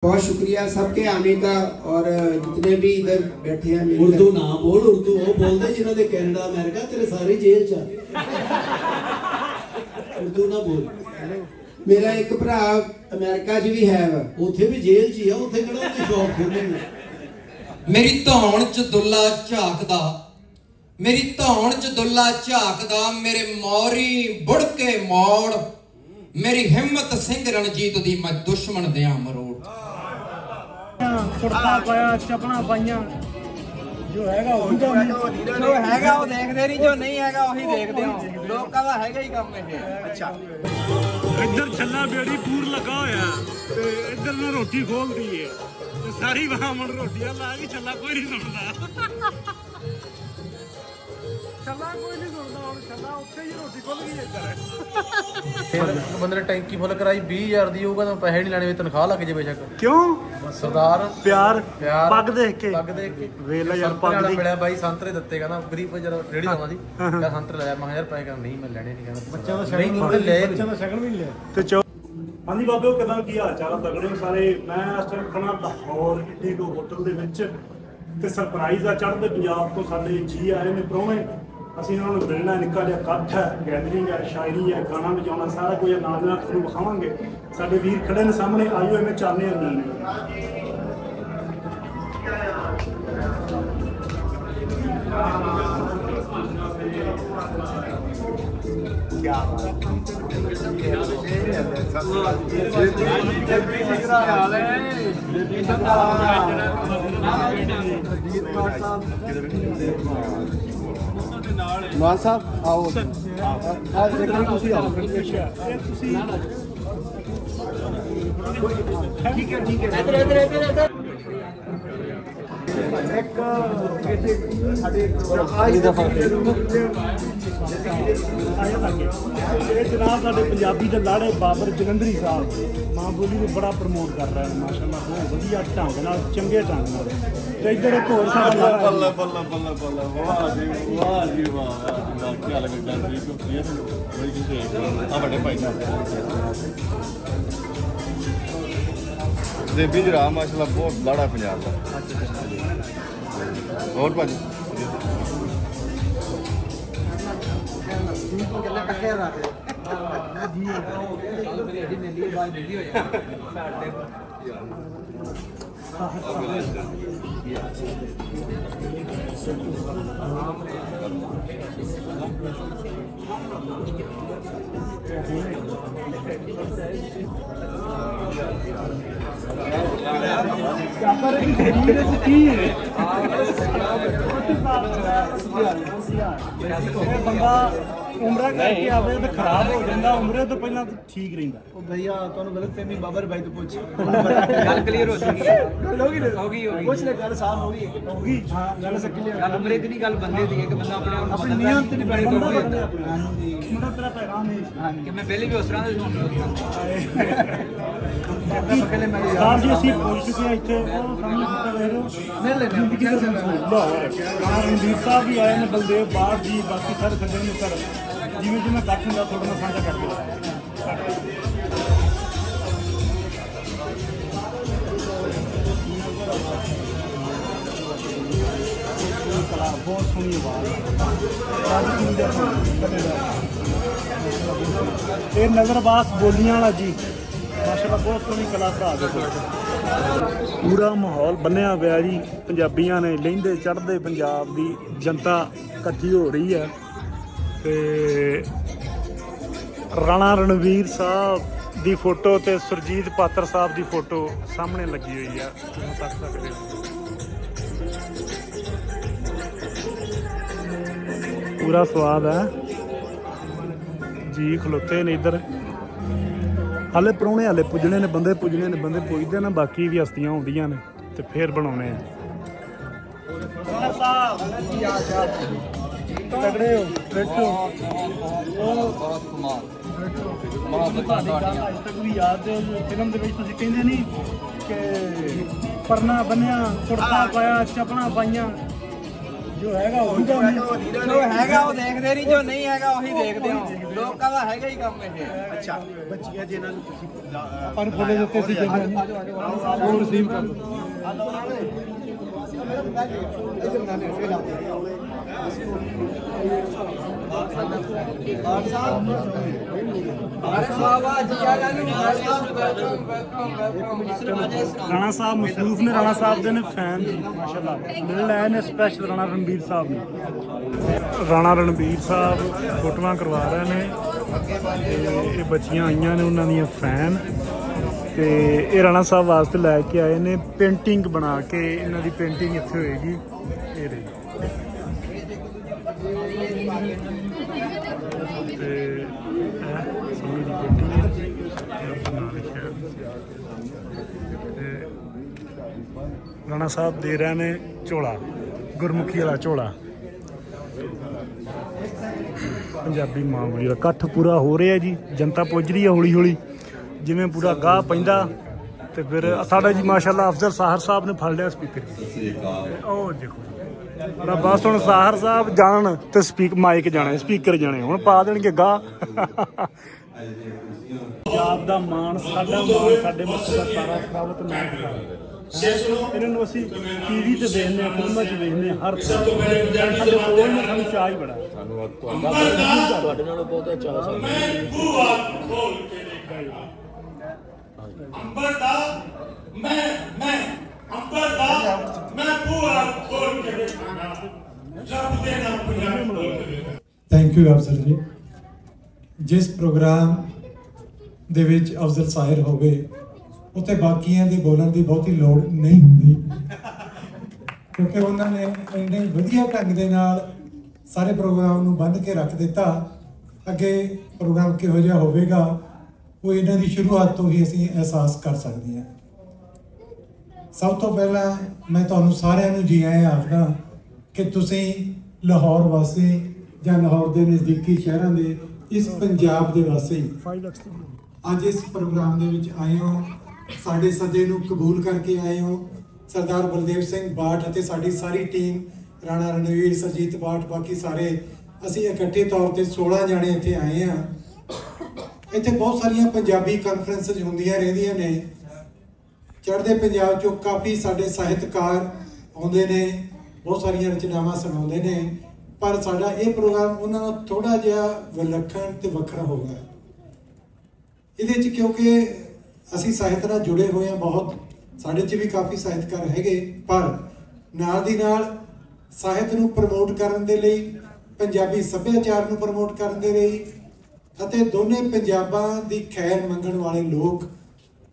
बहुत शुक्रिया सबके आने का और जितने भी इधर बैठे हैं। उर्दू ना बोल, उर्दू वो बोलते जिन्हों ने कनाडा अमेरिका तेरे सारे जेल च उर्दू ना बोल। मेरा एक भरा अमेरिका च भी है, उथे भी जेल च ही है, उथे किहड़ा उथे शौक खोले। मेरी धौण च दुल्ला झाकदा, मेरी धौण च दुल्ला झाकदा, मेरे मौरी बुड़ के मोड़, मेरी हिम्मत सिंह रणजीत दी मैं दुश्मन दिया मरोड़। कुर्ता पाया चपना पाइया जो हैगा वो देखदे नहीं, जो नहीं हैगा वही देखदे हो। लोकां दा हैगा ही काम ये। अच्छा इधर छल्ला बेड़ी पूर लगा होया ते इधर ने रोटी खोल दी है ते सारी वहां मन रोटियां ला के छल्ला कोई नहीं सुनदा। छल्ला कोई नहीं सुनदा और छल्ला ਉੱਥੇ ही रोटी खोल गई इधर। फिर बंदे ने टैंकी फुल कराई 20,000 दी होगा तो पैसे नहीं लेने, तनख्वाह लग जाए बेशक। क्यों सरदार प्यार पग देख के वेला यार पग दी मिला भाई संतरे ਦਿੱਤੇ ਕਹਿੰਦਾ ਗਰੀਬ ਜਰਾ ਰੇੜੀ ਲਾਉਂਦਾ ਸੀ ਕਹਿੰਦਾ ਸੰਤਰੇ ਲਾਇਆ ਮੈਂ ਯਾਰ ਪੈਸੇ ਨਹੀਂ ਮੈਂ ਲੈਣੇ ਨਹੀਂ ਕਹਿੰਦਾ ਬੱਚਾ ਦਾ ਸ਼ਗਨ ਵੀ ਨਹੀਂ ਲਿਆ ਤੇ ਹਾਂਜੀ ਬਾਬਿਓ ਕਿਦਾਂ ਕੀ ਹਾਲ ਚਾਲ ਤਗੜੇ ਸਾਰੇ। ਮੈਂ ਇਸ ਟਾਈਮ ਖਣਾ ਲਾਹੌਰ ਇੰਡੀਗੋ ਹੋਟਲ ਦੇ ਵਿੱਚ ਤੇ ਸਰਪ੍ਰਾਈਜ਼ ਆ ਚੜ੍ਹਦੇ ਪੰਜਾਬ ਤੋਂ ਸਾਡੇ ਜੀ ਆਏ ਨੇ ਪ੍ਰਾਹੁਣੇ। ਅਸੀਂ ਉਹਨਾਂ ਨੂੰ ਮਿਲਣਾ, ਨਿੱਕਾ ਜਿਹਾ ਇਕੱਠ ਹੈ, ਗੈਦਰਿੰਗ ਹੈ, ਸ਼ਾਇਰੀ ਹੈ, ਗਾਣਾ ਵਜਾਉਣਾ ਸਾਰਾ ਕੁਝ ਨਾਲ ਨਾਲ ਤੁਹਾਨੂੰ ਵਿਖਾਵਾਂਗੇ। ਸਾਡੇ ਵੀਰ ਖੜੇ ਨੇ ਸਾਹਮਣੇ, ਆਇਓ ਐਵੇਂ ਚੱਲਦੇ ਹਾਂ ਮਿਲਣੇ। ਮਾਨ ਸਾਹਿਬ ਆਓ ਆ ਦੇਖੋ ਤੁਸੀਂ ਆਓ। ਠੀਕ ਹੈ इधर ਇੱਕ ਕਿਸੇ ਸਾਡੇ ਇਹ ਜਨਾਬ ਸਾਡੇ ਪੰਜਾਬੀ ਦੇ ਲਾੜੇ ਬਾਬਰ ਜਲੰਧਰੀ ਸਾਹਿਬ ਮਾਂ ਬੋਲੀ ਨੂੰ ਬੜਾ ਪ੍ਰਮੋਟ ਕਰ ਰਹੇ ਨੇ ਮਾਸ਼ਾਅੱਲਾ, ਬਹੁਤ ਵਧੀਆ ਢੰਗ ਨਾਲ, ਚੰਗੇ ਢੰਗ ਨਾਲ। ਤੇ ਇੱਧਰ ਇੱਕ ਹੋਰ ਸਾਡਾ ਬੱਲਾ ਬੱਲਾ ਬੱਲਾ ਬੱਲਾ ਵਾਹ ਜੀ ਵਾਹ ਜੀ ਵਾਹ ਕੀ ਹਾਲ ਹੈ ਜੀ ਕੋ ਕਲੀਅਰ ਬੜੀ ਕਿਸੇ ਆ ਵੱਡੇ ਭਾਈ ਸਾਹਿਬ ਦੇ ਬਿਜਰਾ ਮਾਸ਼ਾਅੱਲਾ ਬਹੁਤ ਲਾੜਾ ਪੰਜਾਬ ਦਾ। ਹੋਰ ਭਾਜੀ ਬੰਦਾ ਉਮਰਾ ਕਰਕੇ ਆਵੇ ਤੇ ਖਰਾਬ ਹੋ ਜਾਂਦਾ, ਉਮਰੇ ਤੋਂ ਪਹਿਲਾਂ ਤਾਂ ਠੀਕ ਰਹਿੰਦਾ। ਉਹ ਭਈਆ ਤੁਹਾਨੂੰ ਗਲਤਫਹਿਮੀ ਬਾਬਰ ਭਾਈ ਤੋਂ ਪੁੱਛ गल क्लियर हो चुकी है, ਹੋਗੀ ਕੁਛ ਨੇ ਗੱਲ ਸਾਫ਼ ਹੋ ਗਈ ਹਾਂ ਗੱਲ क्लियर गल उमरे दी नहीं, गल बंदे दी है कि बंदा अपने आप ਆਪਣੀ ਨੀਅਤ ਤੇ ਡਿਪੈਂਡ ਕਰਦਾ। ਮੁੰਡਾ ਤੇਰਾ ਪੈਗਾਮ ਹੈ कि मैं पहले भी उस तरह से ਸਾਹਿਬ ਜੀ ਅਸੀਂ ਪਹੁੰਚ ਚੁੱਕੇ ਹਾਂ ਇੱਥੇ। ਉਹ ਸਾਹਮਣੇ ਦਿੱਤਾ ਲੈ ਰਹੇ ਮਿਲ ਲੈਣੇ ਲਾਹੌਰ ਰਣਜੀਤ ਸਾਹਿਬ ਵੀ ਆਏ ਨੇ, ਬਲਦੇਵ ਬਾੜ ਜੀ, ਬਾਕੀ ਸਾਰੇ ਸੱਜਣ ਮਿੱਤਰ ਜਿਵੇਂ ਜਿਵੇਂ ਇਕੱਠ ਹੁੰਦਾ ਤੁਹਾਡੇ ਨਾਲ ਸਾਂਝਾ ਕਰਦੇ ਆ। ਬਹੁਤ ਸੋਹਣੀ ਆਵਾਜ਼ ਇਹ ਨਜ਼ਰਬਾਸ ਬੋਲੀਆਂ ਵਾਲਾ ਜੀ ਮਾਸ਼ਾਅੱਲਾ, ਬਹੁਤ ਸੋਹਣੀ ਕਲਾ ਭਰਾ ਦੇ। ਪੂਰਾ ਮਾਹੌਲ ਬੰਨਿਆ ਹੋਇਆ ਜੀ, ਪੰਜਾਬੀਆਂ ਨੇ ਲਹਿੰਦੇ ਚੜ੍ਹਦੇ ਪੰਜਾਬ ਦੀ ਜਨਤਾ ਇਕੱਠੀ ਹੋ ਰਹੀ ਹੈ ਤੇ ਰਾਣਾ ਰਣਵੀਰ ਸਾਹਿਬ ਦੀ ਫੋਟੋ ਤੇ ਸੁਰਜੀਤ ਪਾਤਰ ਸਾਹਿਬ ਦੀ ਫੋਟੋ ਸਾਹਮਣੇ ਲੱਗੀ ਹੋਈ ਆ, ਤੁਸੀਂ ਦੇਖ ਸਕਦੇ ਹੋ। ਪੂਰਾ ਸਵਾਦ ਹੈ ਜੀ, ਖਲੋਤੇ ਨੇ ਇੱਧਰ। ਹਾਲੇ ਪ੍ਰਾਹੁਣੇ ਹਾਲੇ ਪੁੱਜਣੇ ਨੇ, ਬੰਦੇ ਪੁੱਜਣੇ ਨੇ, ਬੰਦੇ ਪੁੱਜਦੇ ਨੇ, ਬਾਕੀ ਵੀ ਹਸਤੀਆਂ ਹੁੰਦੀਆਂ ਨੇ ਤੇ ਫੇਰ ਬਣਾਉਣੇ ਆ। ਤਗੜੇ ਹੋ ਬੈਠੋ। बहुत कमाल ਤੁਹਾਡੀ ਗੱਲ ਅੱਜ ਤੱਕ ਵੀ ਯਾਦ ਹੈ, ਫਿਲਮ ਦੇ ਵਿੱਚ ਤੁਸੀਂ ਕਹਿੰਦੇ ਨਹੀਂ ਕਿ ਪਰਨਾ ਬੰਨਿਆ, ਕੁੜਤਾ ਪਾਇਆ, ਚਪਣਾ ਪਾਈਆਂ, ਜੋ ਹੈਗਾ ਉਹ ਦੇਖਦੇ ਨਹੀਂ, ਜੋ ਨਹੀਂ ਹੈਗਾ ਉਹੀ ਦੇਖਦੇ ਹੋ। ਲੋਕਾਂ ਦਾ ਹੈਗਾ ਹੀ ਕੰਮ ਇਹ। ਅੱਛਾ ਬੱਚੀਆਂ ਜਿਹਨਾਂ ਨੂੰ ਤੁਸੀਂ ਆਪਾਂ ਨੂੰ ਫੋਟੋ ਦਿੱਤੇ ਸੀ ਉਹ ਰਿਸੀਵ ਕਰ ਲਓ। ਰਾਣਾ ਸਾਹਿਬ ਮਸਰੂਫ ਨੇ, ਰਾਣਾ ਸਾਹਿਬ ਦੇ ਨੇ ਫੈਨ ਮਾਸ਼ਾਅੱਲਾ ਮਿਲਣ ਆਏ ਨੇ ਸਪੈਸ਼ਲ ਰਾਣਾ ਰਣਬੀਰ ਸਾਹਿਬ ਨੂੰ। ਰਾਣਾ ਰਣਬੀਰ ਸਾਹਿਬ ਫੋਟੋਆਂ ਕਰਵਾ ਰਹੇ ਨੇ, ਇਹ ਬੱਚੀਆਂ ਆਈਆਂ ਨੇ ਉਹਨਾਂ ਦੀਆਂ ਫੈਨ, ਤੇ ਇਹ ਰਾਣਾ ਸਾਹਿਬ ਵਾਸਤੇ ਲੈ ਕੇ ਆਏ ਨੇ ਪੇਂਟਿੰਗ ਬਣਾ ਕੇ। ਇਹਨਾਂ ਦੀ ਪੇਂਟਿੰਗ ਇੱਥੇ ਹੋਏਗੀ, ਇਹ ਰਹੀ। ਤੇ ਸੋਹਣੀ ਦੀ ਪੇਂਟਿੰਗ ਬਣਾ ਰੱਖਿਆ। ਤੇ ਰਾਣਾ ਸਾਹਿਬ ਦੇ ਰਹੇ ਨੇ ਝੋਲਾ, ਗੁਰਮੁਖੀ ਵਾਲਾ ਝੋਲਾ। ਪੰਜਾਬੀ ਮਾਂ ਬੋਲੀ ਦਾ ਇਕੱਠ ਪੂਰਾ ਹੋ ਰਿਹਾ ਜੀ, ਜਨਤਾ ਪੁੱਜ ਰਹੀ ਹੈ ਹੌਲੀ ਹੌਲੀ। ਜਿਵੇਂ ਪੂਰਾ ਗਾਹ ਪੈਂਦਾ ਤੇ ਫਿਰ ਸਾਡਾ ਜੀ ਮਾਸ਼ਾਅੱਲਾ ਅਫਜ਼ਲ ਸਾਹਰ ਸਾਹਿਬ ਨੇ ਫੜ ਲਿਆ ਸਪੀਕਰ। ਉਹ ਦੇਖੋ ਬਸ ਹੁਣ ਸਾਹਰ ਸਾਹਿਬ ਜਾਣ ਤੇ ਮਾਈਕ ਜਾਣੇ, ਸਪੀਕਰ ਜਾਣੇ, ਹੁਣ ਪਾ ਦੇਣਗੇ ਗਾਹ। ਪੰਜਾਬ ਦਾ ਮਾਣ, ਸਾਡਾ ਮਾਣ, ਸਾਡੇ ਮੱਥੇ ਦਾ ਤਾਰਾ ਪ੍ਰਾਪਤ ਨਾ ਇਹਨਾਂ ਨੂੰ ਅਸੀਂ ਟੀਵੀ ਤੇ ਦੇਖਦੇ ਹਾਂ, ਫਿਲਮਾਂ 'ਚ ਦੇਖਦੇ ਹਾਂ, ਹਰ ਸਾਡੇ ਕੋਲ ਨੇ, ਸਾਨੂੰ ਚਾਅ ਹੀ ਬੜਾ। ਤੁਹਾਡੇ ਨਾਲੋਂ ਬਹੁਤ ਚਾਹ ਸਾਨੂੰ। ਅੰਬਰ ਦਾ ਮੈਂ ਅੰਬਰ ਦਾ ਮੈਂ ਬੂਹਾ ਖੋਲ ਕੇ ਦੇਖਾਂਗਾ, ਰੱਬ ਦੇ ਨਾਮ ਪੰਜਾਬ ਖੋਲ ਕੇ। ਥੈਂਕ ਯੂ ਅਫਜ਼ਲ ਜੀ। ਜਿਸ ਪ੍ਰੋਗਰਾਮ ਦੇ ਵਿੱਚ ਅਫਜ਼ਲ ਸਾਹਿਰ ਹੋਵੇ ਉੱਥੇ ਬਾਕੀਆਂ ਦੇ ਬੋਲਣ ਦੀ ਬਹੁਤੀ ਲੋੜ ਨਹੀਂ ਹੁੰਦੀ, ਕਿਉਂਕਿ ਉਹਨਾਂ ਨੇ ਇੰਨੇ ਵਧੀਆ ਢੰਗ ਦੇ ਨਾਲ ਸਾਰੇ ਪ੍ਰੋਗਰਾਮ ਨੂੰ ਬੰਨ੍ਹ ਕੇ ਰੱਖ ਦਿੱਤਾ। ਅੱਗੇ ਪ੍ਰੋਗਰਾਮ ਕਿਹੋ ਜਿਹਾ ਹੋਵੇਗਾ ਉਹ ਇਹਨਾਂ ਦੀ ਸ਼ੁਰੂਆਤ ਤੋਂ ਹੀ ਅਸੀਂ ਅਹਿਸਾਸ ਕਰ ਸਕਦੇ ਹਾਂ। ਸਭ ਤੋਂ ਪਹਿਲਾਂ ਮੈਂ ਤੁਹਾਨੂੰ ਸਾਰਿਆਂ ਨੂੰ ਜੀ ਆਇਆਂ ਆਖਦਾ ਕਿ ਤੁਸੀਂ ਲਾਹੌਰ ਵਾਸੀ ਜਾਂ ਲਾਹੌਰ ਦੇ ਨਜ਼ਦੀਕੀ ਸ਼ਹਿਰਾਂ ਦੇ ਇਸ ਪੰਜਾਬ ਦੇ ਵਾਸੀ ਅੱਜ ਇਸ ਪ੍ਰੋਗਰਾਮ ਦੇ ਵਿੱਚ ਆਏ ਹੋ, ਸਾਡੇ ਸੱਦੇ ਨੂੰ ਕਬੂਲ ਕਰਕੇ ਆਏ ਹੋ। ਸਰਦਾਰ ਬਲਦੇਵ ਸਿੰਘ ਬਾਠ ਅਤੇ ਸਾਡੀ ਸਾਰੀ ਟੀਮ, ਰਾਣਾ ਰਣਵੀਰ, ਸਰਜੀਤ ਬਾਠ, ਬਾਕੀ ਸਾਰੇ ਅਸੀਂ ਇਕੱਠੇ ਤੌਰ ਤੇ 16 ਜਾਣੇ ਇੱਥੇ ਆਏ ਹਾਂ। ਇੱਥੇ ਬਹੁਤ ਸਾਰੀਆਂ ਪੰਜਾਬੀ ਕਾਨਫਰੰਸਿਸ ਹੁੰਦੀਆਂ ਰਹਿੰਦੀਆਂ ਨੇ। ਚੜ੍ਹਦੇ ਪੰਜਾਬ ਚੋਂ ਕਾਫੀ ਸਾਡੇ ਸਾਹਿਤਕਾਰ ਆਉਂਦੇ ਨੇ, ਬਹੁਤ ਸਾਰੀਆਂ ਰਚਨਾਵਾਂ ਸੁਣਾਉਂਦੇ ਨੇ, ਪਰ ਸਾਡਾ ਇਹ ਪ੍ਰੋਗਰਾਮ ਉਹਨਾਂ ਨਾਲ ਥੋੜਾ ਜਿਹਾ ਵਿਲੱਖਣ ਤੇ ਵੱਖਰਾ ਹੋ ਗਿਆ। ਇਹਦੇ 'ਚ ਕਿਉਂਕਿ ਅਸੀਂ ਸਾਹਿਤ ਨਾਲ ਜੁੜੇ ਹੋਏ ਹਾਂ ਬਹੁਤ, ਸਾਡੇ 'ਚ ਵੀ ਕਾਫੀ ਸਾਹਿਤਕਾਰ ਹੈਗੇ, ਪਰ ਨਾਲ ਦੀ ਨਾਲ ਸਾਹਿਤ ਨੂੰ ਪ੍ਰਮੋਟ ਕਰਨ ਦੇ ਲਈ, ਪੰਜਾਬੀ ਸੱਭਿਆਚਾਰ ਨੂੰ ਪ੍ਰਮੋਟ ਕਰਨ ਦੇ ਲਈ ਅਤੇ ਦੋਨੇ ਪੰਜਾਬਾਂ ਦੀ ਖੈਰ ਮੰਗਣ ਵਾਲੇ ਲੋਕ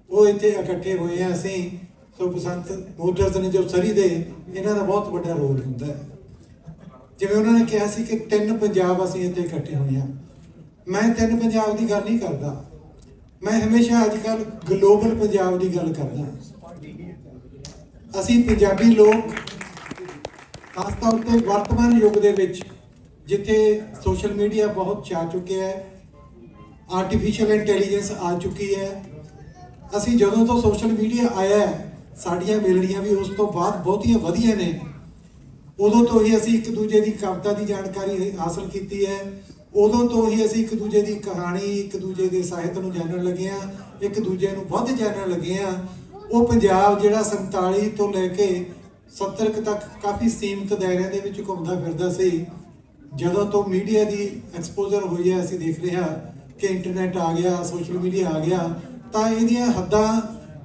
ਉਹ ਇੱਥੇ ਇਕੱਠੇ ਹੋਏ ਆ। ਅਸੀਂ ਸੋ ਬਸੰਤ ਮੋਟਰਸ ਨੇ ਜੋ ਸਰੀ ਦੇ, ਇਹਨਾਂ ਦਾ ਬਹੁਤ ਵੱਡਾ ਰੋਲ ਹੁੰਦਾ ਹੈ। ਜਿਵੇਂ ਉਹਨਾਂ ਨੇ ਕਿਹਾ ਸੀ ਕਿ 3 ਪੰਜਾਬ ਅਸੀਂ ਇੱਥੇ ਇਕੱਠੇ ਹੋਏ ਹਾਂ। ਮੈਂ 3 ਪੰਜਾਬ ਦੀ ਗੱਲ ਨਹੀਂ ਕਰਦਾ, ਮੈਂ ਹਮੇਸ਼ਾ ਅੱਜ ਕੱਲ੍ਹ ਗਲੋਬਲ ਪੰਜਾਬ ਦੀ ਗੱਲ ਕਰਦਾ। ਅਸੀਂ ਪੰਜਾਬੀ ਲੋਕ ਖਾਸ ਤੌਰ ਤੇ ਵਰਤਮਾਨ ਯੁੱਗ ਦੇ ਵਿੱਚ ਜਿੱਥੇ ਸੋਸ਼ਲ ਮੀਡੀਆ ਬਹੁਤ ਛਾ ਚੁੱਕਿਆ ਹੈ, ਆਰਟੀਫਿਸ਼ੀਅਲ ਇੰਟੈਲੀਜੈਂਸ ਆ ਚੁੱਕੀ ਹੈ, ਅਸੀਂ ਜਦੋਂ ਤੋਂ ਸੋਸ਼ਲ ਮੀਡੀਆ ਆਇਆ ਸਾਡੀਆਂ ਮਿਲਣੀਆਂ ਵੀ ਉਸ ਤੋਂ ਬਾਅਦ ਬਹੁਤੀਆਂ ਵਧੀਆ ਨੇ। ਉਦੋਂ ਤੋਂ ਹੀ ਅਸੀਂ ਇੱਕ ਦੂਜੇ ਦੀ ਕਵਿਤਾ ਦੀ ਜਾਣਕਾਰੀ ਹਾਸਲ ਕੀਤੀ ਹੈ, ਉਦੋਂ ਤੋਂ ਹੀ ਅਸੀਂ ਇੱਕ ਦੂਜੇ ਦੀ ਕਹਾਣੀ, ਇੱਕ ਦੂਜੇ ਦੇ ਸਾਹਿਤ ਨੂੰ ਜਾਣਨ ਲੱਗੇ ਹਾਂ, ਇੱਕ ਦੂਜੇ ਨੂੰ ਵੱਧ ਜਾਣਨ ਲੱਗੇ ਹਾਂ। ਉਹ ਪੰਜਾਬ ਜਿਹੜਾ 47 ਤੋਂ ਲੈ ਕੇ 70 ਤੱਕ ਕਾਫੀ ਸੀਮਿਤ ਦਾਇਰਿਆਂ ਦੇ ਵਿੱਚ ਘੁੰਮਦਾ ਫਿਰਦਾ ਸੀ, ਜਦੋਂ ਤੋਂ ਮੀਡੀਆ ਦੀ ਐਕਸਪੋਜ਼ਰ ਹੋਈ ਹੈ, ਅਸੀਂ ਦੇਖ ਰਹੇ ਹਾਂ ਕਿ ਇੰਟਰਨੈਟ ਆ ਗਿਆ, ਸੋਸ਼ਲ ਮੀਡੀਆ ਆ ਗਿਆ, ਤਾਂ ਇਹਦੀਆਂ ਹੱਦਾਂ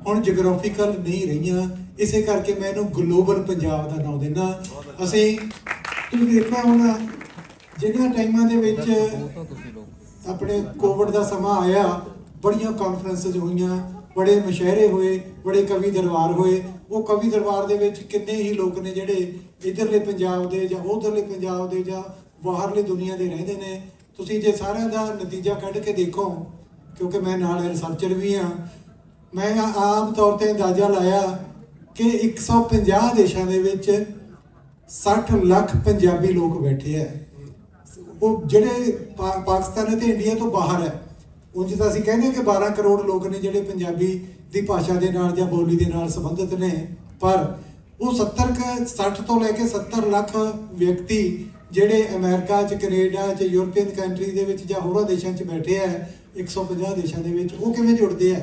ਹੁਣ ਜਿਓਗ੍ਰਾਫੀਕਲ ਨਹੀਂ ਰਹੀਆਂ। ਇਸੇ ਕਰਕੇ ਮੈਂ ਇਹਨੂੰ ਗਲੋਬਲ ਪੰਜਾਬ ਦਾ ਨਾਮ ਦਿੰਦਾ। ਅਸੀਂ ਤੁਸੀਂ ਦੇਖਿਆ ਹੋਣਾ ਜਿਹੜੀਆਂ ਟਾਈਮਾਂ ਦੇ ਵਿੱਚ ਆਪਣੇ ਕੋਵਿਡ ਦਾ ਸਮਾਂ ਆਇਆ, ਬੜੀਆਂ ਕਾਨਫਰੰਸਿਸ ਹੋਈਆਂ, ਬੜੇ ਮੁਸ਼ਾਇਰੇ ਹੋਏ, ਬੜੇ ਕਵੀ ਦਰਬਾਰ ਹੋਏ। ਉਹ ਕਵੀ ਦਰਬਾਰ ਦੇ ਵਿੱਚ ਕਿੰਨੇ ਹੀ ਲੋਕ ਨੇ ਜਿਹੜੇ ਇੱਧਰਲੇ ਪੰਜਾਬ ਦੇ ਜਾਂ ਉੱਧਰਲੇ ਪੰਜਾਬ ਦੇ ਜਾਂ ਬਾਹਰਲੇ ਦੁਨੀਆ ਦੇ ਰਹਿੰਦੇ ਨੇ। ਤੁਸੀਂ ਜੇ ਸਾਰਿਆਂ ਦਾ ਨਤੀਜਾ ਕੱਢ ਕੇ ਦੇਖੋ, ਕਿਉਂਕਿ ਮੈਂ ਨਾਲ ਰਿਸਰਚਰ ਵੀ ਹਾਂ, ਮੈਂ ਆਮ ਤੌਰ ਤੇ ਅੰਦਾਜ਼ਾ ਲਾਇਆ ਕਿ 150 ਦੇਸ਼ਾਂ ਦੇ ਵਿੱਚ 60 ਲੱਖ ਪੰਜਾਬੀ ਲੋਕ ਬੈਠੇ ਹੈ। ਉਹ ਜਿਹੜੇ ਪਾਕਿਸਤਾਨ ਅਤੇ ਇੰਡੀਆ ਤੋਂ ਬਾਹਰ ਹੈ, ਉਂਝ ਤਾਂ ਅਸੀਂ ਕਹਿੰਦੇ ਕਿ 12 ਕਰੋੜ ਲੋਕ ਨੇ ਜਿਹੜੇ ਪੰਜਾਬੀ ਦੀ ਭਾਸ਼ਾ ਦੇ ਨਾਲ ਜਾਂ ਬੋਲੀ ਦੇ ਨਾਲ ਸੰਬੰਧਿਤ ਨੇ, ਪਰ ਉਹ 60 ਤੋਂ ਲੈ ਕੇ 70 ਲੱਖ ਵਿਅਕਤੀ ਜਿਹੜੇ ਅਮਰੀਕਾ 'ਚ, ਕੈਨੇਡਾ 'ਚ, ਯੂਰਪੀਅਨ ਕੰਟਰੀ ਦੇ ਵਿੱਚ ਜਾਂ ਹੋਰਾਂ ਦੇਸ਼ਾਂ 'ਚ ਬੈਠੇ ਆ 150 ਦੇਸ਼ਾਂ ਦੇ ਵਿੱਚ, ਉਹ ਕਿਵੇਂ ਜੁੜਦੇ ਆ?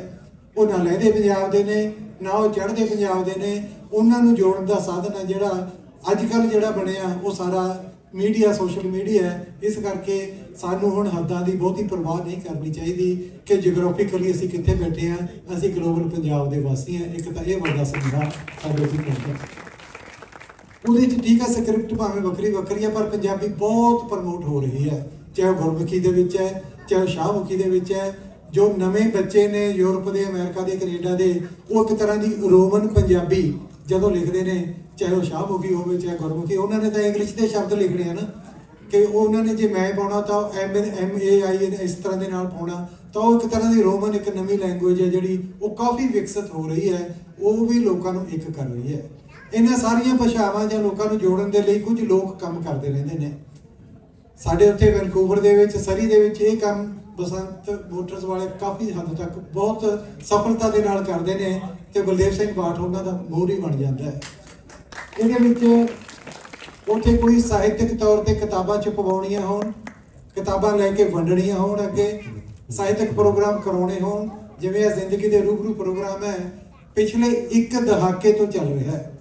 ਉਹ ਨਾ ਲਹਿੰਦੇ ਪੰਜਾਬ ਦੇ ਨੇ, ਨਾ ਉਹ ਚੜ੍ਹਦੇ ਪੰਜਾਬ ਦੇ ਨੇ। ਉਹਨਾਂ ਨੂੰ ਜੋੜਨ ਦਾ ਸਾਧਨ ਹੈ ਜਿਹੜਾ ਅੱਜ ਕੱਲ੍ਹ ਜਿਹੜਾ ਬਣਿਆ ਉਹ ਸਾਰਾ ਮੀਡੀਆ, ਸੋਸ਼ਲ ਮੀਡੀਆ ਹੈ। ਇਸ ਕਰਕੇ ਸਾਨੂੰ ਹੁਣ ਹੱਦਾਂ ਦੀ ਬਹੁਤੀ ਪਰਵਾਹ ਨਹੀਂ ਕਰਨੀ ਚਾਹੀਦੀ ਕਿ ਜਿਓਗ੍ਰਾਫਿਕਲੀ ਅਸੀਂ ਕਿੱਥੇ ਬੈਠੇ ਹਾਂ। ਅਸੀਂ ਗਲੋਬਲ ਪੰਜਾਬ ਦੇ ਵਾਸੀ ਹਾਂ। ਇੱਕ ਤਾਂ ਇਹ ਵੱਡਾ ਸੰਘਾ ਸਾਡੇ ਉੱਤੇ ਪੈਂਦਾ। ਉਹਦੇ 'ਚ ਠੀਕ ਹੈ, ਸਕ੍ਰਿਪਟ ਭਾਵੇਂ ਵੱਖਰੀ ਵੱਖਰੀ ਹੈ, ਪਰ ਪੰਜਾਬੀ ਬਹੁਤ ਪ੍ਰਮੋਟ ਹੋ ਰਹੀ ਹੈ, ਚਾਹੇ ਗੁਰਮੁਖੀ ਦੇ ਵਿੱਚ ਹੈ, ਚਾਹੇ ਸ਼ਾਹਮੁਖੀ ਦੇ ਵਿੱਚ ਹੈ। ਜੋ ਨਵੇਂ ਬੱਚੇ ਨੇ ਯੂਰਪ ਦੇ, ਅਮਰੀਕਾ ਦੇ, ਕੈਨੇਡਾ ਦੇ, ਉਹ ਇੱਕ ਤਰ੍ਹਾਂ ਦੀ ਰੋਮਨ ਪੰਜਾਬੀ ਜਦੋਂ ਲਿਖਦੇ ਨੇ, ਚਾਹੇ ਉਹ ਸ਼ਾਹਮੁਖੀ ਹੋਵੇ ਚਾਹੇ ਗੁਰਮੁਖੀ, ਉਹਨਾਂ ਨੇ ਤਾਂ ਇੰਗਲਿਸ਼ ਦੇ ਸ਼ਬਦ ਲਿਖਣੇ ਆ ਨਾ, ਕਿ ਉਹਨਾਂ ਨੇ ਜੇ ਮੈਂ ਪਾਉਣਾ ਤਾਂ MAI ਇਸ ਤਰ੍ਹਾਂ ਦੇ ਨਾਲ ਪਾਉਣਾ, ਤਾਂ ਉਹ ਇੱਕ ਤਰ੍ਹਾਂ ਦੀ ਰੋਮਨ, ਇੱਕ ਨਵੀਂ ਲੈਂਗੁਏਜ ਹੈ ਜਿਹੜੀ ਉਹ ਕਾਫੀ ਵਿਕਸਿਤ ਹੋ ਰਹੀ ਹੈ। ਉਹ ਵੀ ਲੋਕਾਂ ਨੂੰ ਇੱਕ ਕਰ ਰਹੀ ਹੈ। ਇਹਨਾਂ ਸਾਰੀਆਂ ਭਾਸ਼ਾਵਾਂ ਜਾਂ ਲੋਕਾਂ ਨੂੰ ਜੋੜਨ ਦੇ ਲਈ ਕੁਝ ਲੋਕ ਕੰਮ ਕਰਦੇ ਰਹਿੰਦੇ ਨੇ। ਸਾਡੇ ਉੱਥੇ ਵੈਨਕੂਵਰ ਦੇ ਵਿੱਚ, ਸਰੀ ਦੇ ਵਿੱਚ ਇਹ ਕੰਮ ਬਸੰਤ ਮੋਟਰਸ ਵਾਲੇ ਕਾਫੀ ਹੱਦ ਤੱਕ ਬਹੁਤ ਸਫਲਤਾ ਦੇ ਨਾਲ ਕਰਦੇ ਨੇ, ਤੇ ਬਲਦੇਵ ਸਿੰਘ ਬਾਠ ਉਹਨਾਂ ਦਾ ਮੋਹਰੀ ਬਣ ਜਾਂਦਾ ਹੈ। ਇਹਦੇ ਵਿੱਚ ਉੱਥੇ ਕੋਈ ਸਾਹਿਤਕ ਤੌਰ ਤੇ ਕਿਤਾਬਾਂ ਛਪਵਾਉਣੀਆਂ ਹੋਣ, ਕਿਤਾਬਾਂ ਲੈ ਕੇ ਵੰਡਣੀਆਂ ਹੋਣ, ਅੱਗੇ ਸਾਹਿਤਕ ਪ੍ਰੋਗਰਾਮ ਕਰਾਉਣੇ ਹੋਣ, ਜਿਵੇਂ ਇਹ ਜ਼ਿੰਦਗੀ ਦੇ ਰੂਬਰੂ ਪ੍ਰੋਗਰਾਮ ਹੈ, ਪਿਛਲੇ 1 ਦਹਾਕੇ ਤੋਂ ਚੱਲ ਰਿਹਾ ਹੈ।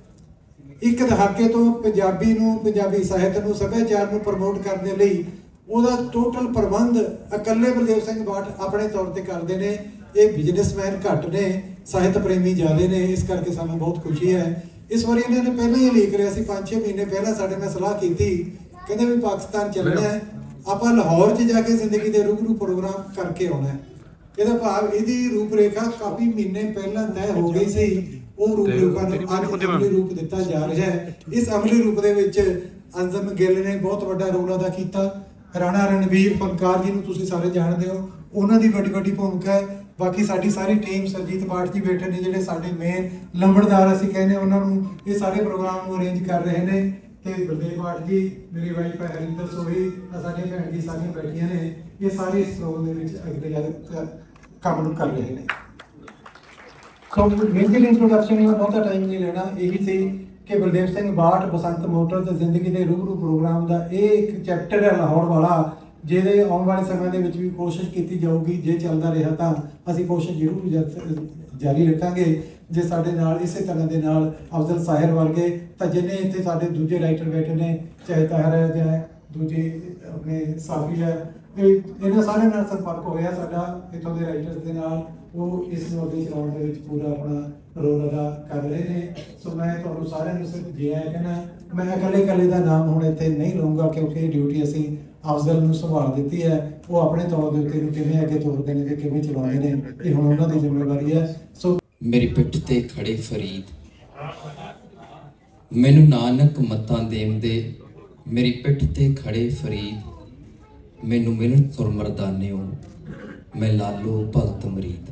1 ਦਹਾਕੇ ਤੋਂ ਪੰਜਾਬੀ ਨੂੰ, ਪੰਜਾਬੀ ਸਾਹਿਤ ਨੂੰ, ਸੱਭਿਆਚਾਰ ਨੂੰ ਪ੍ਰਮੋਟ ਕਰਨ ਦੇ ਲਈ ਉਹਦਾ ਟੋਟਲ ਪ੍ਰਬੰਧ ਇਕੱਲੇ ਬਲਦੇਵ ਸਿੰਘ ਬਾਠ ਆਪਣੇ ਤੌਰ ਤੇ ਕਰਦੇ ਨੇ। ਇਹ ਬਿਜ਼ਨਸਮੈਨ ਘੱਟ ਨੇ, ਸਾਹਿਤ ਪ੍ਰੇਮੀ ਜ਼ਿਆਦਾ ਨੇ, ਇਸ ਕਰਕੇ ਸਾਨੂੰ ਬਹੁਤ ਖੁਸ਼ੀ ਹੈ। ਇਸ ਵਾਰੀ ਇਹਨਾਂ ਨੇ ਪਹਿਲਾਂ ਹੀ ਲੀਕ ਰਿਹਾ ਸੀ, 5-6 ਮਹੀਨੇ ਪਹਿਲਾਂ ਸਾਡੇ ਨਾਲ ਸਲਾਹ ਕੀਤੀ, ਕਹਿੰਦੇ ਵੀ ਪਾਕਿਸਤਾਨ ਚੱਲਣਾ ਹੈ, ਆਪਾਂ ਲਾਹੌਰ 'ਚ ਜਾ ਕੇ ਜ਼ਿੰਦਗੀ ਦੇ ਰੂਬਰੂ ਪ੍ਰੋਗਰਾਮ ਕਰਕੇ ਆਉਣਾ ਹੈ। ਇਹਦਾ ਭਾਵ ਇਹਦੀ ਰੂਪਰੇਖਾ ਕਾਫੀ ਮਹੀਨੇ ਪਹਿਲਾਂ ਤੈਅ ਹੋ ਗਈ ਸੀ। ਉਹ ਰੂਪਰੇਖਾ ਨੂੰ ਅੱਜ ਅਮਲੀ ਰੂਪ ਦਿੱਤਾ ਜਾ ਰਿਹਾ ਹੈ। ਇਸ ਅਮਲੀ ਰੂਪ ਦੇ ਵਿੱਚ ਅੰਜ਼ਮ ਗਿੱਲ ਨੇ ਬਹੁਤ ਵੱਡਾ ਰੋਲ ਅਦਾ ਕੀਤਾ। ਰਾਣਾ ਰਣਵੀਰ ਫਨਕਾਰ ਜੀ ਨੂੰ ਤੁਸੀਂ ਸਾਰੇ ਜਾਣਦੇ ਹੋ, ਉਹਨਾਂ ਦੀ ਵੱਡੀ ਭੂਮਿਕਾ ਹੈ। ਬਾਕੀ ਸਾਡੀ ਸਾਰੀ ਟੀਮ, ਸਰਜੀਤ ਬਾਠ ਜੀ ਬੈਠੇ ਨੇ ਜਿਹੜੇ ਸਾਡੇ ਮੇਨ ਲੰਬੜਦਾਰ ਅਸੀਂ ਕਹਿੰਦੇ, ਉਹਨਾਂ ਨੂੰ ਇਹ ਸਾਰੇ ਪ੍ਰੋਗਰਾਮ ਨੂੰ ਅਰੇਂਜ ਕਰ ਰਹੇ ਨੇ। ਤੇ ਬਲਦੇਵ ਬਾਠ ਜੀ, ਮੇਰੀ ਵਾਈਫ ਹੈ ਹਰਿੰਦਰ ਸੋਹੀ, ਸਾਡੀ ਭੈਣ ਜੀ ਸਾਰੀਆਂ ਬੈਠੀਆਂ ਨੇ, ਇਹ ਸਾਰੇ ਇਸ ਪ੍ਰੋਗਰਾਮ ਦੇ ਵਿੱਚ ਅਗਲੇ ਕੰਮ ਨੂੰ ਕਰ ਰਹੇ ਨੇ। ਸੋ ਮੇਜਰ ਇੰਟਰੋਡਕਸ਼ਨ ਮੈਂ ਬਹੁਤਾ ਟਾਈਮ ਨਹੀਂ ਲੈਣਾ। ਇਹੀ ਸੀ ਕਿ ਬਲਦੇਵ ਸਿੰਘ ਬਾਠ ਬਸੰਤ ਮੋਟਰ ਤੇ ਜ਼ਿੰਦਗੀ ਦੇ ਰੂਬਰੂ ਪ੍ਰੋਗਰਾਮ ਦਾ ਇਹ ਇੱਕ ਚੈਪਟਰ ਹੈ ਲਾਹੌਰ ਵਾਲਾ, ਜਿਹਦੇ ਆਉਣ ਵਾਲੇ ਸਮੇਂ ਦੇ ਵਿੱਚ ਵੀ ਕੋਸ਼ਿਸ਼ ਕੀਤੀ ਜਾਊਗੀ। ਜੇ ਚੱਲਦਾ ਰਿਹਾ ਤਾਂ ਅਸੀਂ ਕੋਸ਼ਿਸ਼ ਜ਼ਰੂਰ ਜਾਰੀ ਰੱਖਾਂਗੇ। ਜੇ ਸਾਡੇ ਨਾਲ ਇਸੇ ਤਰ੍ਹਾਂ ਦੇ ਨਾਲ ਅਫਜ਼ਲ ਸਾਹਿਰ ਵਰਗੇ, ਤਾਂ ਜਿੰਨੇ ਇੱਥੇ ਸਾਡੇ ਦੂਜੇ ਰਾਈਟਰ ਬੈਠੇ ਨੇ, ਚਾਹੇ ਤਾਹਿਰ ਹੈ ਜਾਂ ਦੂਜੇ ਆਪਣੇ ਸਾਫੀ ਹੈ, ਇਹਨਾਂ ਸਾਰਿਆਂ ਨਾਲ ਸੰਪਰਕ ਹੋਇਆ ਸਾਡਾ ਇੱਥੋਂ ਦੇ ਰਾਈਟਰਸ ਦੇ ਨਾਲ। ਉਹ ਇਸ ਨੂੰ ਅੱਗੇ ਚਲਾਉਣ ਦੇ ਵਿੱਚ ਪੂਰਾ ਆਪਣਾ ਰੋਲ ਅਦਾ ਕਰ ਰਹੇ ਨੇ। ਸੋ ਮੈਂ ਤੁਹਾਨੂੰ ਸਾਰਿਆਂ ਨੂੰ ਸਿਰਫ ਜੀ ਆਇਆਂ ਕਹਿਣਾ। ਮੈਂ ਇਕੱਲੇ ਦਾ ਨਾਮ ਹੁਣ ਇੱਥੇ ਨਹੀਂ ਲਊਂਗਾ, ਕਿਉਂਕਿ ਇਹ ਡਿਊਟੀ ਅਸੀਂ ਅਫਜ਼ਲ ਨੂੰ ਸੰਭਾਲ ਦਿੱਤੀ ਹੈ। ਉਹ ਆਪਣੇ ਤੌਰ ਦੇ ਉੱਤੇ ਕਿਵੇਂ ਅੱਗੇ ਤੋਰਦੇ ਨੇ ਤੇ ਕਿਵੇਂ ਚਲਾਉਂਦੇ ਨੇ, ਇਹ ਹੁਣ ਉਹਨਾਂ ਦੀ ਜ਼ਿੰਮੇਵਾਰੀ ਹੈ। ਸੋ ਮੇਰੀ ਪਿੱਠ ਤੇ ਖੜੇ ਫਰੀਦ, ਮੈਨੂੰ ਨਾਨਕ ਮੱਤਾਂ ਦੇਂਦੇ, ਮੇਰੀ ਪਿੱਠ ਤੇ ਖੜੇ ਫਰੀਦ, ਮੈਨੂੰ ਮਿਲਣ ਸੁਰ ਮਰਦਾਨਿਓ, ਮੈਂ ਲਾਲੋ ਭਗਤ ਮਰੀਦ।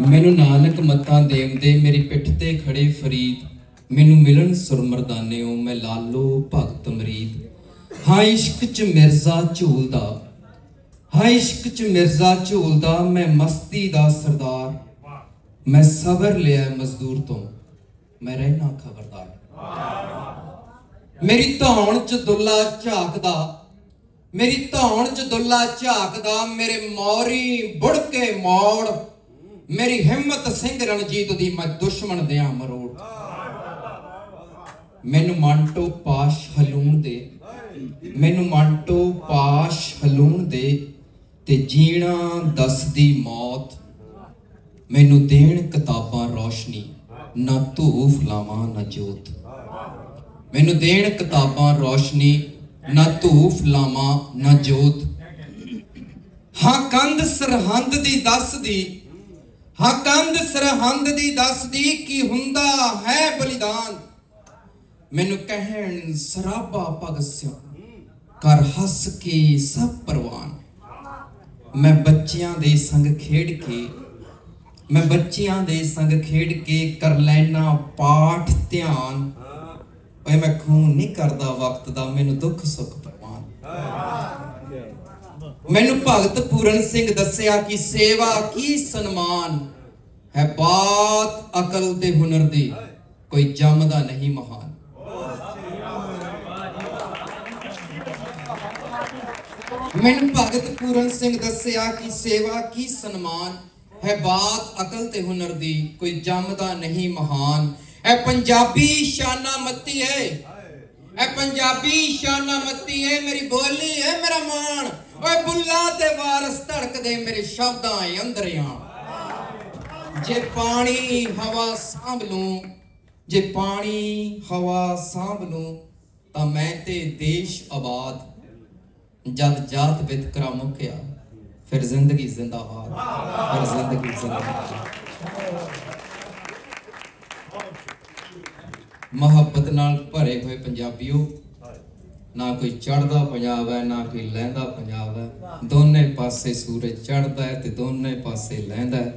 ਮੈਨੂੰ ਨਾਨਕ ਮੱਤਾਂ ਦੇਂਦੇ, ਮੇਰੀ ਪਿੱਠ ਤੇ ਖੜੇ ਫਰੀਦ, ਮੈਨੂੰ ਮਿਲਣ ਸੁਰ ਮਰਦਾਨਿਓ, ਮੈਂ ਲਾਲੋ ਭਗਤ ਮਰੀਦ। ਹਾਂ ਇਸ਼ਕ 'ਚ ਮਿਰਜ਼ਾ ਝੂਲਦਾ, ਹਾਂ ਇਸ਼ਕ 'ਚ ਮਿਰਜ਼ਾ ਝੂਲਦਾ, ਮੈਂ ਮਸਤੀ ਦਾ ਸਰਦਾਰ, ਮੈਂ ਸਬਰ ਲਿਆ ਮਜ਼ਦੂਰ ਤੋਂ, ਮੈਂ ਰਹਿਣਾ ਖਬਰਦਾਰ। ਮੇਰੀ ਧੌਣ 'ਚ ਦੁੱਲਾ ਝਾਕਦਾ, ਮੇਰੀ ਧੌਣ 'ਚ ਦੁੱਲਾ ਝਾਕਦਾ, ਮੇਰੇ ਮੌਰੀ ਬੁੜ ਕੇ ਮੋੜ, ਮੇਰੀ ਹਿੰਮਤ ਸਿੰਘ ਰਣਜੀਤ ਦੀ ਮੈਂ ਦੁਸ਼ਮਣ ਦਿਆਂ ਮਰੋੜ। ਮੈਨੂੰ ਮੰਟੋ ਪਾਸ਼ ਹਲੂਣ ਦੇ, ਮੈਨੂੰ ਮੰਟੋ ਪਾਸ਼ ਹਲੂਣ ਦੇ, ਤੇ ਜੀਣਾ ਦੱਸਦੀ ਮੌਤ, ਮੈਨੂੰ ਦੇਣ ਕਿਤਾਬਾਂ ਰੋਸ਼ਨੀ, ਨਾ ਧੂਫ ਲਾਵਾਂ ਨਾ ਜੋਤ। ਮੈਨੂੰ ਦੇਣ ਕਿਤਾਬਾਂ ਰੋਸ਼ਨੀ, ਨਾ ਧੂਫ ਲਾਵਾਂ ਨਾ ਜੋਤ। ਹਾਂ ਕੰਧ ਸਰਹੰਦ ਦੀ ਦੱਸਦੀ, ਹਾਂ ਕੰਧ ਸਰਹੰਦ ਦੀ ਦੱਸਦੀ, ਕੀ ਹੁੰਦਾ ਹੈ ਬਲੀਦਾਨ। ਮੈਨੂੰ ਕਹਿਣ ਸਰਾਬਾ ਭਗਤ ਸਿੰਘ, ਕਰ ਹੱਸ ਕੇ ਸਭ ਪ੍ਰਵਾਨ। ਮੈਂ ਬੱਚਿਆਂ ਦੇ ਸੰਗ ਖੇਡ ਕੇ, ਮੈਂ ਬੱਚਿਆਂ ਦੇ ਸੰਗ ਖੇਡ ਕੇ, ਕਰ ਲੈਣਾ ਪਾਠ ਧਿਆਨ। ਓਏ ਮੈਂ ਖੂਨ ਨਹੀਂ ਕਰਦਾ ਵਕਤ ਦਾ, ਮੈਨੂੰ ਦੁੱਖ ਸੁੱਖ ਪ੍ਰਵਾਨ। ਮੈਨੂੰ ਭਗਤ ਪੂਰਨ ਸਿੰਘ ਦੱਸਿਆ ਕਿ ਸੇਵਾ ਕੀ ਸਨਮਾਨ है बात अकल ते हुनर दी, कोई जमदा नहीं महान। मैनू भगत पूरन सिंह दस्सिया कि सेवा की सन्मान है बात अकल ते हुनर दी, कोई जमदा नहीं महान। ए पंजाबी शाना मत्ती है, ए पंजाबी शाना मत्ती है, मेरी बोली है मेरा मान। ओए बुल्ला ते वारस धड़क दे मेरे शब्दां अंदरियां। जे पानी हवा सांभ लूं, जे पानी हवा सांभ लूं, तां मैं ते देश आबाद। जद जात वितकरा मुक्या, फिर जिंदगी जिंदाबाद, फिर जिंदगी जिंदाबाद। मुहब्बत नाल भरे हुए पंजाबियों, ना कोई चढ़दा पंजाब है ना कोई लहंदा पंजाब है। दोने पासे सूरज चढ़दा है ते दोने पासे लहंदा है।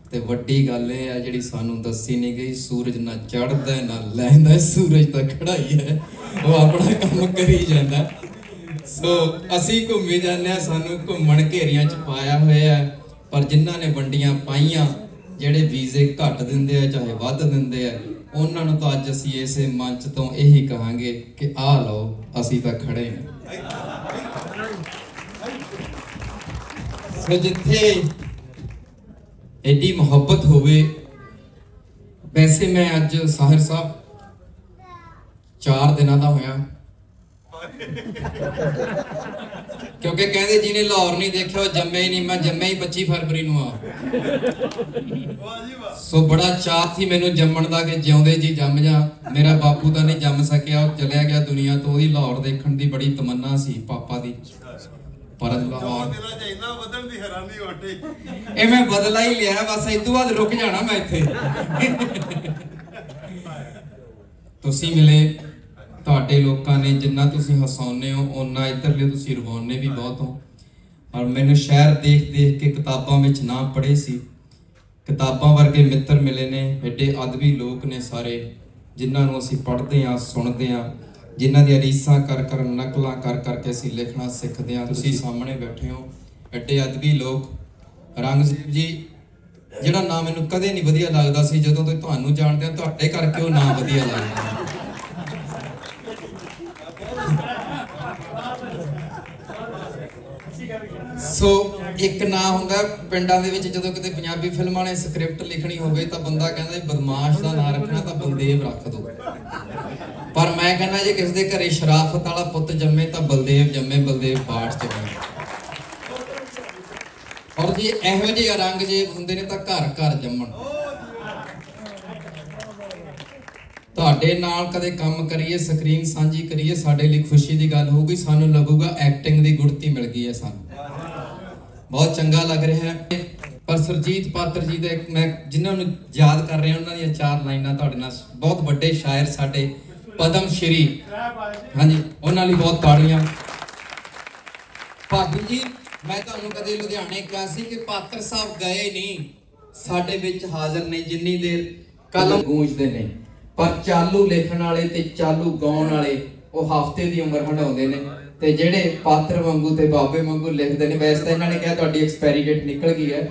ते वड्डी गल ये है जिहड़ी सानू दसी नहीं गई, सूरज ना चढ़दा है ना लहंदा है, सूरज तां खड़ा ही है, वो अपना काम करी जांदा। सो असी घूमी जाने, सानू घूमण घेरियां च पाया होया है, पर जिन्हां ने वंडियां पाईयां, ਜਿਹੜੇ ਵੀਜ਼ੇ ਘੱਟ ਦਿੰਦੇ ਆ ਚਾਹੇ ਵੱਧ ਦਿੰਦੇ ਆ, ਉਹਨਾਂ ਨੂੰ ਤਾਂ ਅੱਜ ਅਸੀਂ ਇਸੇ ਮੰਚ ਤੋਂ ਇਹੀ ਕਹਾਂਗੇ ਕਿ ਆ ਲਓ, ਅਸੀਂ ਤਾਂ ਖੜੇ ਹਾਂ। ਸੋ ਜਿੱਥੇ ਐਡੀ ਮੁਹੱਬਤ ਹੋਵੇ, ਵੈਸੇ ਮੈਂ ਅੱਜ ਸਾਹਿਰ ਸਾਹਿਬ 4 ਦਿਨਾਂ ਦਾ ਹੋਇਆ, क्योंकि कहते जिन्हें लाहौर नहीं देखा वो जम्मे ही नहीं, मैं जम्मे ही 25 फरवरी नूं आ। सो बड़ा चाह थी मैनू जम्मण दा कि जिउंदे जी जम जा। मेरा बापू तो नहीं जम सकिया, चलिया गया दुनिया तो। ओदी लाहौर देखण दी बड़ी तमन्ना सी पापा दी, पर लाहौर ए मैं बदला ही लिया, बस इदों बाद रुक जाना मैं इत्थे। तुसीं मिले, ਤੁਹਾਡੇ ਲੋਕਾਂ ਨੇ ਜਿੰਨਾ ਤੁਸੀਂ ਹਸਾਉਂਦੇ ਹੋ ਉਹਨਾਂ ਇੱਧਰਲੇ ਤੁਸੀਂ ਰਵਾਉਂਦੇ ਵੀ ਬਹੁਤ ਹੋ। ਔਰ ਮੈਨੂੰ ਸ਼ਹਿਰ ਦੇਖ ਦੇਖ ਕੇ ਕਿਤਾਬਾਂ ਵਿੱਚ ਨਾ ਪੜ੍ਹੇ ਸੀ, ਕਿਤਾਬਾਂ ਵਰਗੇ ਮਿੱਤਰ ਮਿਲੇ ਨੇ, ਐਡੇ ਅਦਬੀ ਲੋਕ ਨੇ ਸਾਰੇ, ਜਿਨ੍ਹਾਂ ਨੂੰ ਅਸੀਂ ਪੜ੍ਹਦੇ ਹਾਂ, ਸੁਣਦੇ ਹਾਂ, ਜਿਨ੍ਹਾਂ ਦੀਆਂ ਰੀਸਾਂ ਕਰ ਕਰ ਨਕਲਾਂ ਕਰ ਕਰਕੇ ਅਸੀਂ ਲਿਖਣਾ ਸਿੱਖਦੇ ਹਾਂ। ਤੁਸੀਂ ਸਾਹਮਣੇ ਬੈਠੇ ਹੋ, ਐਡੇ ਅਦਬੀ ਲੋਕ। ਰੰਗਜੀਤ ਜੀ ਜਿਹੜਾ ਨਾਂ ਮੈਨੂੰ ਕਦੇ ਨਹੀਂ ਵਧੀਆ ਲੱਗਦਾ ਸੀ, ਜਦੋਂ ਤੋਂ ਤੁਹਾਨੂੰ ਜਾਣਦੇ ਹਾਂ ਤੁਹਾਡੇ ਕਰਕੇ ਉਹ ਨਾਂ ਵਧੀਆ ਲੱਗਦਾ। ਸੋ ਇੱਕ ਨਾਂ ਹੁੰਦਾ ਪਿੰਡਾਂ ਦੇ ਵਿੱਚ, ਜਦੋਂ ਕਿਤੇ ਪੰਜਾਬੀ ਫਿਲਮਾਂ ਨੇ ਸਕ੍ਰਿਪਟ ਲਿਖਣੀ ਹੋਵੇ ਤਾਂ ਬੰਦਾ ਕਹਿੰਦਾ ਬਦਮਾਸ਼ ਦਾ ਨਾਂ ਰੱਖਣਾ ਤਾਂ ਬਲਦੇਵ ਰੱਖ ਦੋ, ਪਰ ਮੈਂ ਕਹਿੰਦਾ ਜੇ ਕਿਸੇ ਦੇ ਘਰੇ ਸ਼ਰਾਫਤ ਵਾਲਾ ਪੁੱਤ ਜੰਮੇ ਤਾਂ ਬਲਦੇਵ ਜੰਮੇ, ਬਲਦੇਵ ਬਾਠ ਜੰਮੇ। ਔਰ ਜੇ ਇਹੋ ਜਿਹੇ ਰੰਗ ਜੇ ਹੁੰਦੇ ਨੇ ਤਾਂ ਘਰ ਘਰ ਜੰਮਣ। ਤੁਹਾਡੇ ਨਾਲ ਕਦੇ ਕੰਮ ਕਰੀਏ, ਸਕਰੀਨ ਸਾਂਝੀ ਕਰੀਏ, ਸਾਡੇ ਲਈ ਖੁਸ਼ੀ ਦੀ ਗੱਲ ਹੋਊਗੀ। ਸਾਨੂੰ ਲੱਗੂਗਾ ਐਕਟਿੰਗ ਦੀ ਗੁੜਤੀ ਮਿਲ ਗਈ ਹੈ, ਸਾਨੂੰ ਬਹੁਤ ਚੰਗਾ ਲੱਗ ਰਿਹਾ ਹੈ। ਪਰ ਸੁਰਜੀਤ ਪਾਤਰ ਜੀ ਦੇ ਮੈਂ ਜਿਨ੍ਹਾਂ ਨੂੰ ਯਾਦ ਕਰ ਰਿਹਾ, ਉਹਨਾਂ ਦੀਆਂ 4 ਲਾਈਨਾਂ ਤੁਹਾਡੇ ਨਾਲ, ਬਹੁਤ ਵੱਡੇ ਸ਼ਾਇਰ ਸਾਡੇ ਪਦਮ ਸ਼੍ਰੀ, ਹਾਂਜੀ, ਉਹਨਾਂ ਲਈ ਬਹੁਤ ਤਾੜੀਆਂ। ਭਾਬੀ ਜੀ ਮੈਂ ਤੁਹਾਨੂੰ ਕਦੇ ਲੁਧਿਆਣੇ ਕਿਹਾ ਸੀ ਕਿ ਪਾਤਰ ਸਾਹਿਬ ਗਏ ਨਹੀਂ, ਸਾਡੇ ਵਿੱਚ ਹਾਜ਼ਰ ਨੇ, ਜਿੰਨੀ ਦੇਰ ਕਲਮ ਗੂੰਜਦੇ ਨੇ, ਪਰ ਚਾਲੂ ਲਿਖਣ ਵਾਲੇ ਤੇ ਚਾਲੂ ਗਾਉਣ ਵਾਲੇ ਉਹ ਹਫ਼ਤੇ ਦੀ ਉਮਰ ਹੰਡਾਉਂਦੇ ਨੇ। ਤੇ ਜਿਹੜੇ ਪਾਤਰ ਵਾਂਗੂ ਤੇ ਬਾਬੇ ਵਾਂਗੂ ਲਿਖਦੇ ਨੇ, ਵੈਸੇ ਤਾਂ ਇਹਨਾਂ ਨੇ ਕਿਹਾ ਤੁਹਾਡੀ ਐਕਸਪਾਇਰੀ ਡੇਟ ਨਿਕਲ ਗਈ ਹੈ,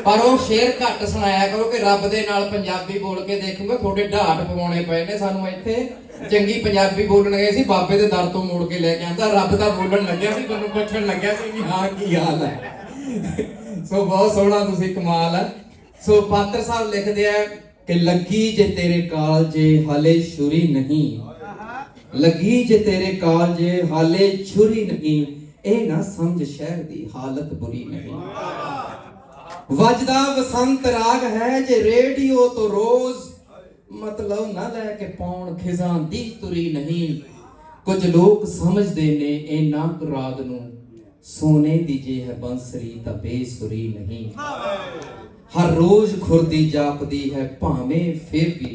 ਪਰ ਉਹ ਸ਼ੇਰ ਘੱਟ ਸੁਣਾਇਆ ਕਰੋ ਕਿ ਰੱਬ ਦੇ ਨਾਲ ਪੰਜਾਬੀ ਬੋਲ ਕੇ ਦੇਖੂਗਾ, ਤੁਹਾਡੇ ਢਾਟ ਪਵਾਉਣੇ ਪਏ ਨੇ ਸਾਨੂੰ ਇੱਥੇ। ਚੰਗੀ ਪੰਜਾਬੀ ਬੋਲਣ ਗਏ ਸੀ, ਬਾਬੇ ਦੇ ਦਰ ਤੋਂ ਮੋੜ ਕੇ ਲੈ ਕੇ ਆਂਦਾ, ਰੱਬ ਦਾ ਬੋਲਣ ਲੱਗਿਆ ਸੀ, ਤੁਹਾਨੂੰ ਪੁੱਛਣ ਲੱਗਿਆ ਸੀ ਵੀ ਹਾਂ ਕੀ ਹਾਲ ਹੈ। ਸੋ ਬਹੁਤ ਸੋਹਣਾ, ਤੁਸੀਂ ਕਮਾਲ ਹੈ। ਸੋ ਪਾਤਰ ਸਾਹਿਬ ਲਿਖਦੇ ਆ ਕਿ ਲੱਗੀ ਜੇ ਤੇਰੇ ਕਾਲਜੇ ਹਾਲੇ ਛੁਰੀ ਨਹੀਂ, ਲੱਗੀ ਜੇ ਤੇਰੇ ਕਾਲਜੇ ਹਾਲੇ ਛੁਰੀ ਨਹੀਂ, ਇਹ ਨਾ ਸਮਝ ਸ਼ਹਿਰ ਦੀ ਹਾਲਤ ਬੁਰੀ ਨਹੀਂ। ਵੱਜਦਾ ਬਸੰਤ ਰਾਗ ਹੈ ਜੇ ਰੇਡੀਓ ਤੋਂ ਰੋਜ਼, ਮਤਲਬ ਨਾ ਲੈ ਕੇ ਪਾਉਣ ਖਿਜ਼ਾਂ ਦੀ ਤੁਰੀ ਨਹੀਂ। ਕੁਝ ਲੋਕ ਸਮਝਦੇ ਨੇ ਇਹਨਾਂ ਰਾਗ ਨੂੰ ਸੋਨੇ ਦੀ ਜੇ ਹੈ ਬੰਸਰੀ ਤਾਂ ਬੇਸੁਰੀ ਨਹੀਂ। ਹਰ ਰੋਜ਼ ਖੁਰਦੀ ਜਾਪਦੀ ਹੈ ਭਾਵੇਂ ਫਿਰ ਵੀ,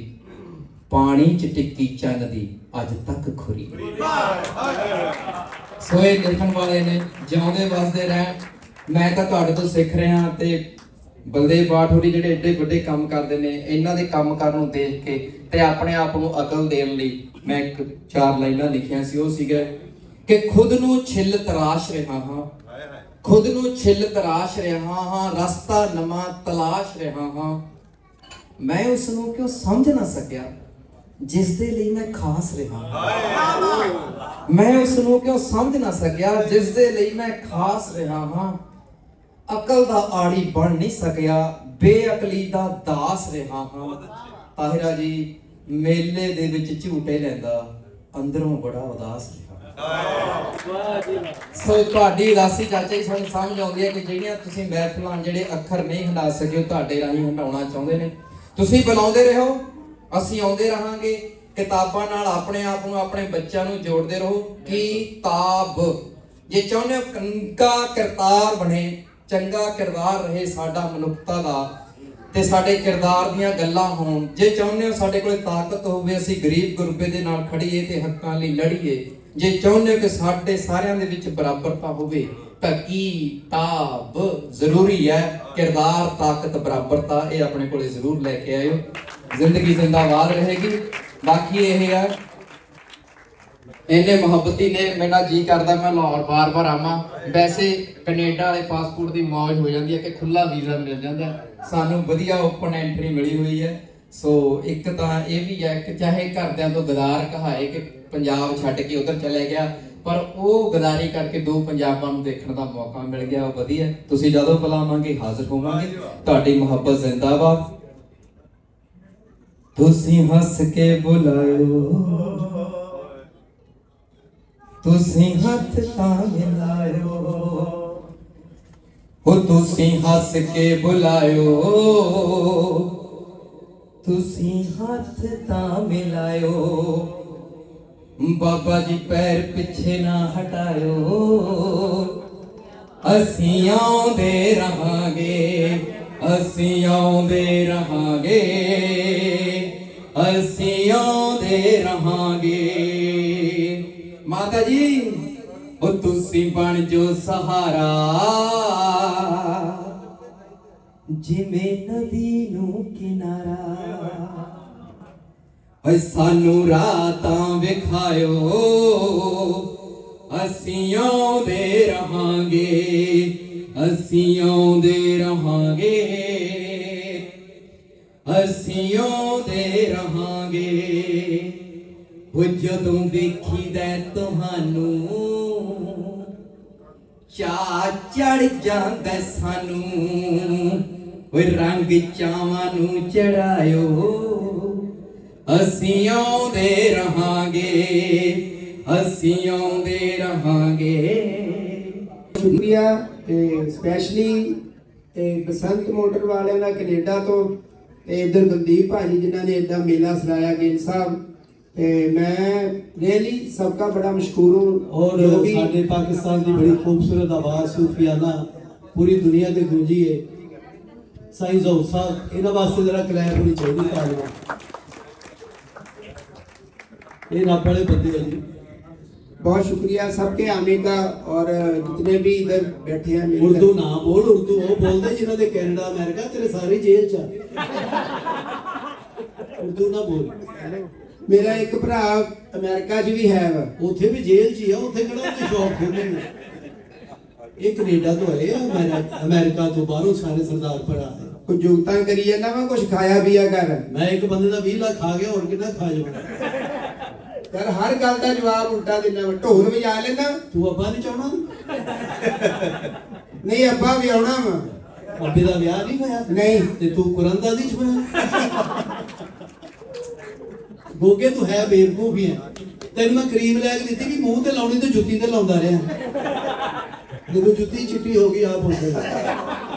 ਪਾਣੀ ਚ ਟਿੱਕੀ ਚੰਨ ਦੀ ਅੱਜ ਤੱਕ ਖੁਰੀ। ਸੋ ਇਹ ਲਿਖਣ ਵਾਲੇ ਨੇ, ਜਿਉਂਦੇ ਵਸਦੇ ਰਹਿਣ। ਮੈਂ ਤਾਂ ਤੁਹਾਡੇ ਤੋਂ ਸਿੱਖ ਰਿਹਾ, ਤੇ ਬਲਦੇਵ ਬਾਠ ਹੋਰੀ ਜਿਹੜੇ ਏਡੇ ਵੱਡੇ ਕੰਮ ਕਰਦੇ ਨੇ, ਇਹਨਾਂ ਦੇ ਕੰਮ ਕਰਨ ਨੂੰ ਦੇਖ ਕੇ ਤੇ ਆਪਣੇ ਆਪ ਨੂੰ ਅਕਲ ਦੇਣ ਲਈ ਮੈਂ ਇੱਕ 4 ਲਾਈਨਾਂ ਲਿਖੀਆਂ ਸੀ। ਉਹ ਸੀਗਾ ਕਿ ਖੁਦ ਨੂੰ ਛਿੱਲ ਤਰਾਸ਼ ਰਿਹਾ ਹਾਂ, ਖੁਦ ਨੂੰ ਛਿੱਲ ਤਰਾਸ਼ ਰਿਹਾ ਹਾਂ, ਰਸਤਾ ਨਵਾਂ ਤਲਾਸ਼ ਰਿਹਾ ਹਾਂ। मैं उसनूं क्यों समझ ना सकिया जिस दे लई मैं खास रहा। मैं उसनूं क्यों समझ ना सकिया जिस दे लई मैं खास रहा हां। अकल दा आड़ी बन नहीं सकिया बेअकली दा दास रहा हां। ताहिरा जी मेले दे विच झूटे लैंदा अंदरों बड़ा उदास रहा। सो ਤੁਹਾਡੀ ਉਦਾਸੀ ਚਾਚਾ ਜੀ ਸਾਨੂੰ ਸਮਝ ਆਉਂਦੀ ਹੈ ਕਿ ਜਿਹੜੀਆਂ ਤੁਸੀਂ ਮਹਿਫਲਾਂ ਜਿਹੜੇ ਅੱਖਰ ਨਹੀਂ ਹੰਡਾ ਸਕੇ ਤੁਹਾਡੇ ਰਾਹੀਂ ਹੰਡਾਉਣਾ ਚਾਹੁੰਦੇ ਨੇ। ਤੁਸੀਂ ਬੁਲਾਉਂਦੇ ਰਹੋ ਅਸੀਂ ਆਉਂਦੇ ਰਹਾਂਗੇ। ਕਿਤਾਬਾਂ ਨਾਲ ਆਪਣੇ ਆਪ ਨੂੰ ਆਪਣੇ ਬੱਚਿਆਂ ਨੂੰ ਜੋੜਦੇ ਰਹੋ। ਕਿਤਾਬ ਜੇ ਚਾਹੁੰਦੇ ਹੋ ਚੰਗਾ ਕਿਰਦਾਰ ਬਣੇ ਚੰਗਾ ਕਿਰਦਾਰ ਰਹੇ ਸਾਡਾ ਮਨੁੱਖਤਾ ਦਾ ਤੇ ਸਾਡੇ ਕਿਰਦਾਰ ਦੀਆਂ ਗੱਲਾਂ ਹੋਣ। ਜੇ ਚਾਹੁੰਦੇ ਹੋ ਸਾਡੇ ਕੋਲ ਤਾਕਤ ਹੋਵੇ ਅਸੀਂ ਗਰੀਬ ਗੁਰਬੇ ਦੇ ਨਾਲ ਖੜੀਏ ਤੇ ਹੱਕਾਂ ਲਈ ਲੜੀਏ। ਜੇ ਚਾਹੁੰਦੇ ਹੋ ਕਿ ਸਾਡੇ ਸਾਰਿਆਂ ਦੇ ਵਿੱਚ ਬਰਾਬਰਤਾ ਹੋਵੇ ਤਾਂ ਕਿਤਾਬ ਜ਼ਰੂਰੀ ਹੈ। ਕਿਰਦਾਰ ਤਾਕਤ ਬਰਾਬਰਤਾ ਇਹ ਆਪਣੇ ਕੋਲੇ ਜ਼ਰੂਰ ਲੈ ਕੇ ਆਇਓ। ਜ਼ਿੰਦਗੀ ਜ਼ਿੰਦਾਬਾਦ ਰਹੇਗੀ। ਬਾਕੀ ਇਹ ਹੈ ਇਹਨੇ ਮੁਹੱਬਤੀ ਨੇ ਮੇਰਾ ਜੀ ਕਰਦਾ ਮੈਂ ਲਾਹੌਰ ਬਾਰ-ਬਾਰ ਆਵਾਂ। ਵੈਸੇ ਕੈਨੇਡਾ ਵਾਲੇ ਪਾਸਪੋਰਟ ਦੀ ਮੌਜ ਹੋ ਜਾਂਦੀ ਹੈ ਕਿ ਖੁੱਲਾ ਵੀਜ਼ਾ ਮਿਲ ਜਾਂਦਾ। ਸਾਨੂੰ ਵਧੀਆ ਓਪਨ ਐਂਟਰੀ ਮਿਲੀ ਹੋਈ ਹੈ। ਸੋ ਇੱਕ ਤਾਂ ਇਹ ਵੀ ਹੈ ਕਿ ਚਾਹੇ ਘਰਦਿਆਂ ਤੋਂ ਗਦਾਰ ਕਹਾਏ ਕਿ ਪੰਜਾਬ ਛੱਡ ਕੇ ਉਧਰ ਚਲੇ ਗਿਆ ਪਰ ਉਹ ਗਦਾਰੀ ਕਰਕੇ ਦੋ ਪੰਜਾਬਾਂ ਨੂੰ ਦੇਖਣ ਦਾ ਮੌਕਾ ਮਿਲ ਗਿਆ ਉਹ ਵਧੀਆ। ਤੁਸੀਂ ਜਦੋਂ ਬੁਲਾਵਾਂਗੇ ਹਾਜ਼ਰ ਹੋਵਾਂਗੇ। ਤੁਹਾਡੀ ਮੁਹੱਬਤ ਜ਼ਿੰਦਾਬਾਦ। ਤੁਸੀਂ ਹੱਸ ਕੇ ਬੁਲਾਇਓ ਤੁਸੀਂ ਹੱਥ ਤਾਂ ਮਿਲਾਇਓ ਹੋ ਤੁਸੀਂ ਹੱਸ ਕੇ ਬੁਲਾਇਓ ਤੁਸੀਂ ਹੱਥ ਤਾਂ ਮਿਲਾਇਓ। ਬਾਬਾ ਜੀ ਪੈਰ ਪਿੱਛੇ ਨਾ ਹਟਾਇਓ ਅਸੀਂ ਆਉਂਦੇ ਰਹਾਂਗੇ ਅਸੀਂ ਆਉਂਦੇ ਰਹਾਂਗੇ ਅਸੀਂ ਆਉਂਦੇ ਰਹਾਂਗੇ। ਮਾਤਾ ਜੀ ਉਹ ਤੁਸੀਂ ਬਣ ਜੋ ਸਹਾਰਾ ਜਿਵੇਂ ਨਦੀ ਨੂੰ ਕਿਨਾਰਾ। ਓਏ ਸਾਨੂੰ ਰਾਤਾਂ ਵਿਖਾਇਓ ਅਸੀਂ ਆਉਂਦੇ ਰਹਾਂਗੇ ਅਸੀਂ ਆਉਂਦੇ ਰਹਾਂਗੇ ਅਸੀਂ ਆਉਂਦੇ ਰਹਾਂਗੇ। ਉਹ ਜਦੋਂ ਵੇਖੀਦਾ ਤੁਹਾਨੂੰ ਚਾਅ ਚੜ ਜਾਂਦਾ ਸਾਨੂੰ ਓਏ ਰੰਗ ਚਾਵਾਂ ਨੂੰ ਚੜਾਇਓ ਅਸੀਂ ਆਉਂਦੇ ਰਹਾਂਗੇ ਅਸੀਂ ਆਉਂਦੇ ਰਹਾਂਗੇ। ਸ਼ੁਕਰੀਆ ਸਪੈਸ਼ਲੀ ਬਸੰਤ ਮੋਟਰ ਵਾਲਿਆਂ ਦਾ ਕੈਨੇਡਾ ਤੋਂ ਤੇ ਇਧਰ ਬਲਦੀਪ ਭਾਜੀ ਜਿਨ੍ਹਾਂ ਨੇ ਇਦਾਂ ਮੇਲਾ ਸਰਾਇਆ ਗਿੱਲ ਸਾਹਿਬ मैं रियली सबका बड़ा मशहूर हूँ। और साडे पाकिस्तान की बड़ी खूबसूरत आवाज़ सूफियाना पूरी दुनिया के गूंजी है। साईं ज़ौहर साहब इन्हां वास्ते जरा क्लैप होनी चाहिए। तालियां ये रब वाले बंदे हैं जी। बहुत शुक्रिया सबके आने का और जितने भी इधर बैठे हैं। उर्दू ना बोल उर्दू वो बोलते जिन्हों ने कैनेडा अमेरिका तेरे सारे जेल च उर्दू ना बोल। मेरा एक भरा अमेरिका च भी है ਉੱਥੇ भी जेल च ही है। ਉੱਥੇ ਕਿਹੜਾ ਉਹਦੀ ਸ਼ੌਪ ਖੋਲ੍ਹੇ ਨੇ। ਇਹ ਕੈਨੇਡਾ ਤੋਂ ਆਏ ਅਮਰੀਕਾ ਤੋਂ ਬਾਹਰੋਂ ਸਾਰੇ ਸਰਦਾਰ ਭਰਾ ਹੈ। ਕੁਝ ਜੁਗਤਾਂ ਕਰੀ ਜਾਂਦਾ ਵਾ ਕੁਝ ਖਾਇਆ ਪੀਆ ਕਰ। ਮੈਂ ਇੱਕ ਬੰਦੇ ਦਾ 20 ਲੱਖ ਖਾ ਗਿਆ ਹੋਰ ਕਿੰਨਾ ਖਾ ਜਾਵਾਂ ਯਾਰ ਹਰ ਗੱਲ ਦਾ ਜਵਾਬ ਉਲਟਾ ਦਿੰਦਾ ਵਾ। ਢੋਲ ਵਜਾ ਲੈਂਦਾ ਤੂੰ ਅੱਬਾ ਨਹੀਂ ਚਾਹਣਾ ਨਹੀਂ ਅੱਬਾ ਵੀ ਆਉਣਾ ਵਾ। ਅੱਬੇ ਦਾ ਵਿਆਹ ਨਹੀਂ ਹੋਇਆ ਨਹੀਂ ਤੇ ਤੂੰ ਕੁਰਾਨਦਾਦੀ ਚ ਹੋਇਆ। ਗੋਗੇ ਤੂੰ ਹੈ ਬੇਵਕੂਫ ਹੀ ਹੈ। ਤੈਨੂੰ ਮੈਂ ਕਰੀਮ ਲੈ ਕੇ ਦਿੱਤੀ ਵੀ ਮੂੰਹ ਤੇ ਲਾਉਣੀ ਤੇ ਜੁੱਤੀ ਤੇ ਲਾਉਂਦਾ ਰਿਹਾ। ਜਦੋਂ ਜੁੱਤੀ ਚਿੱਟੀ ਹੋ ਗਈ ਆਪ ਹੋ ਗਈ।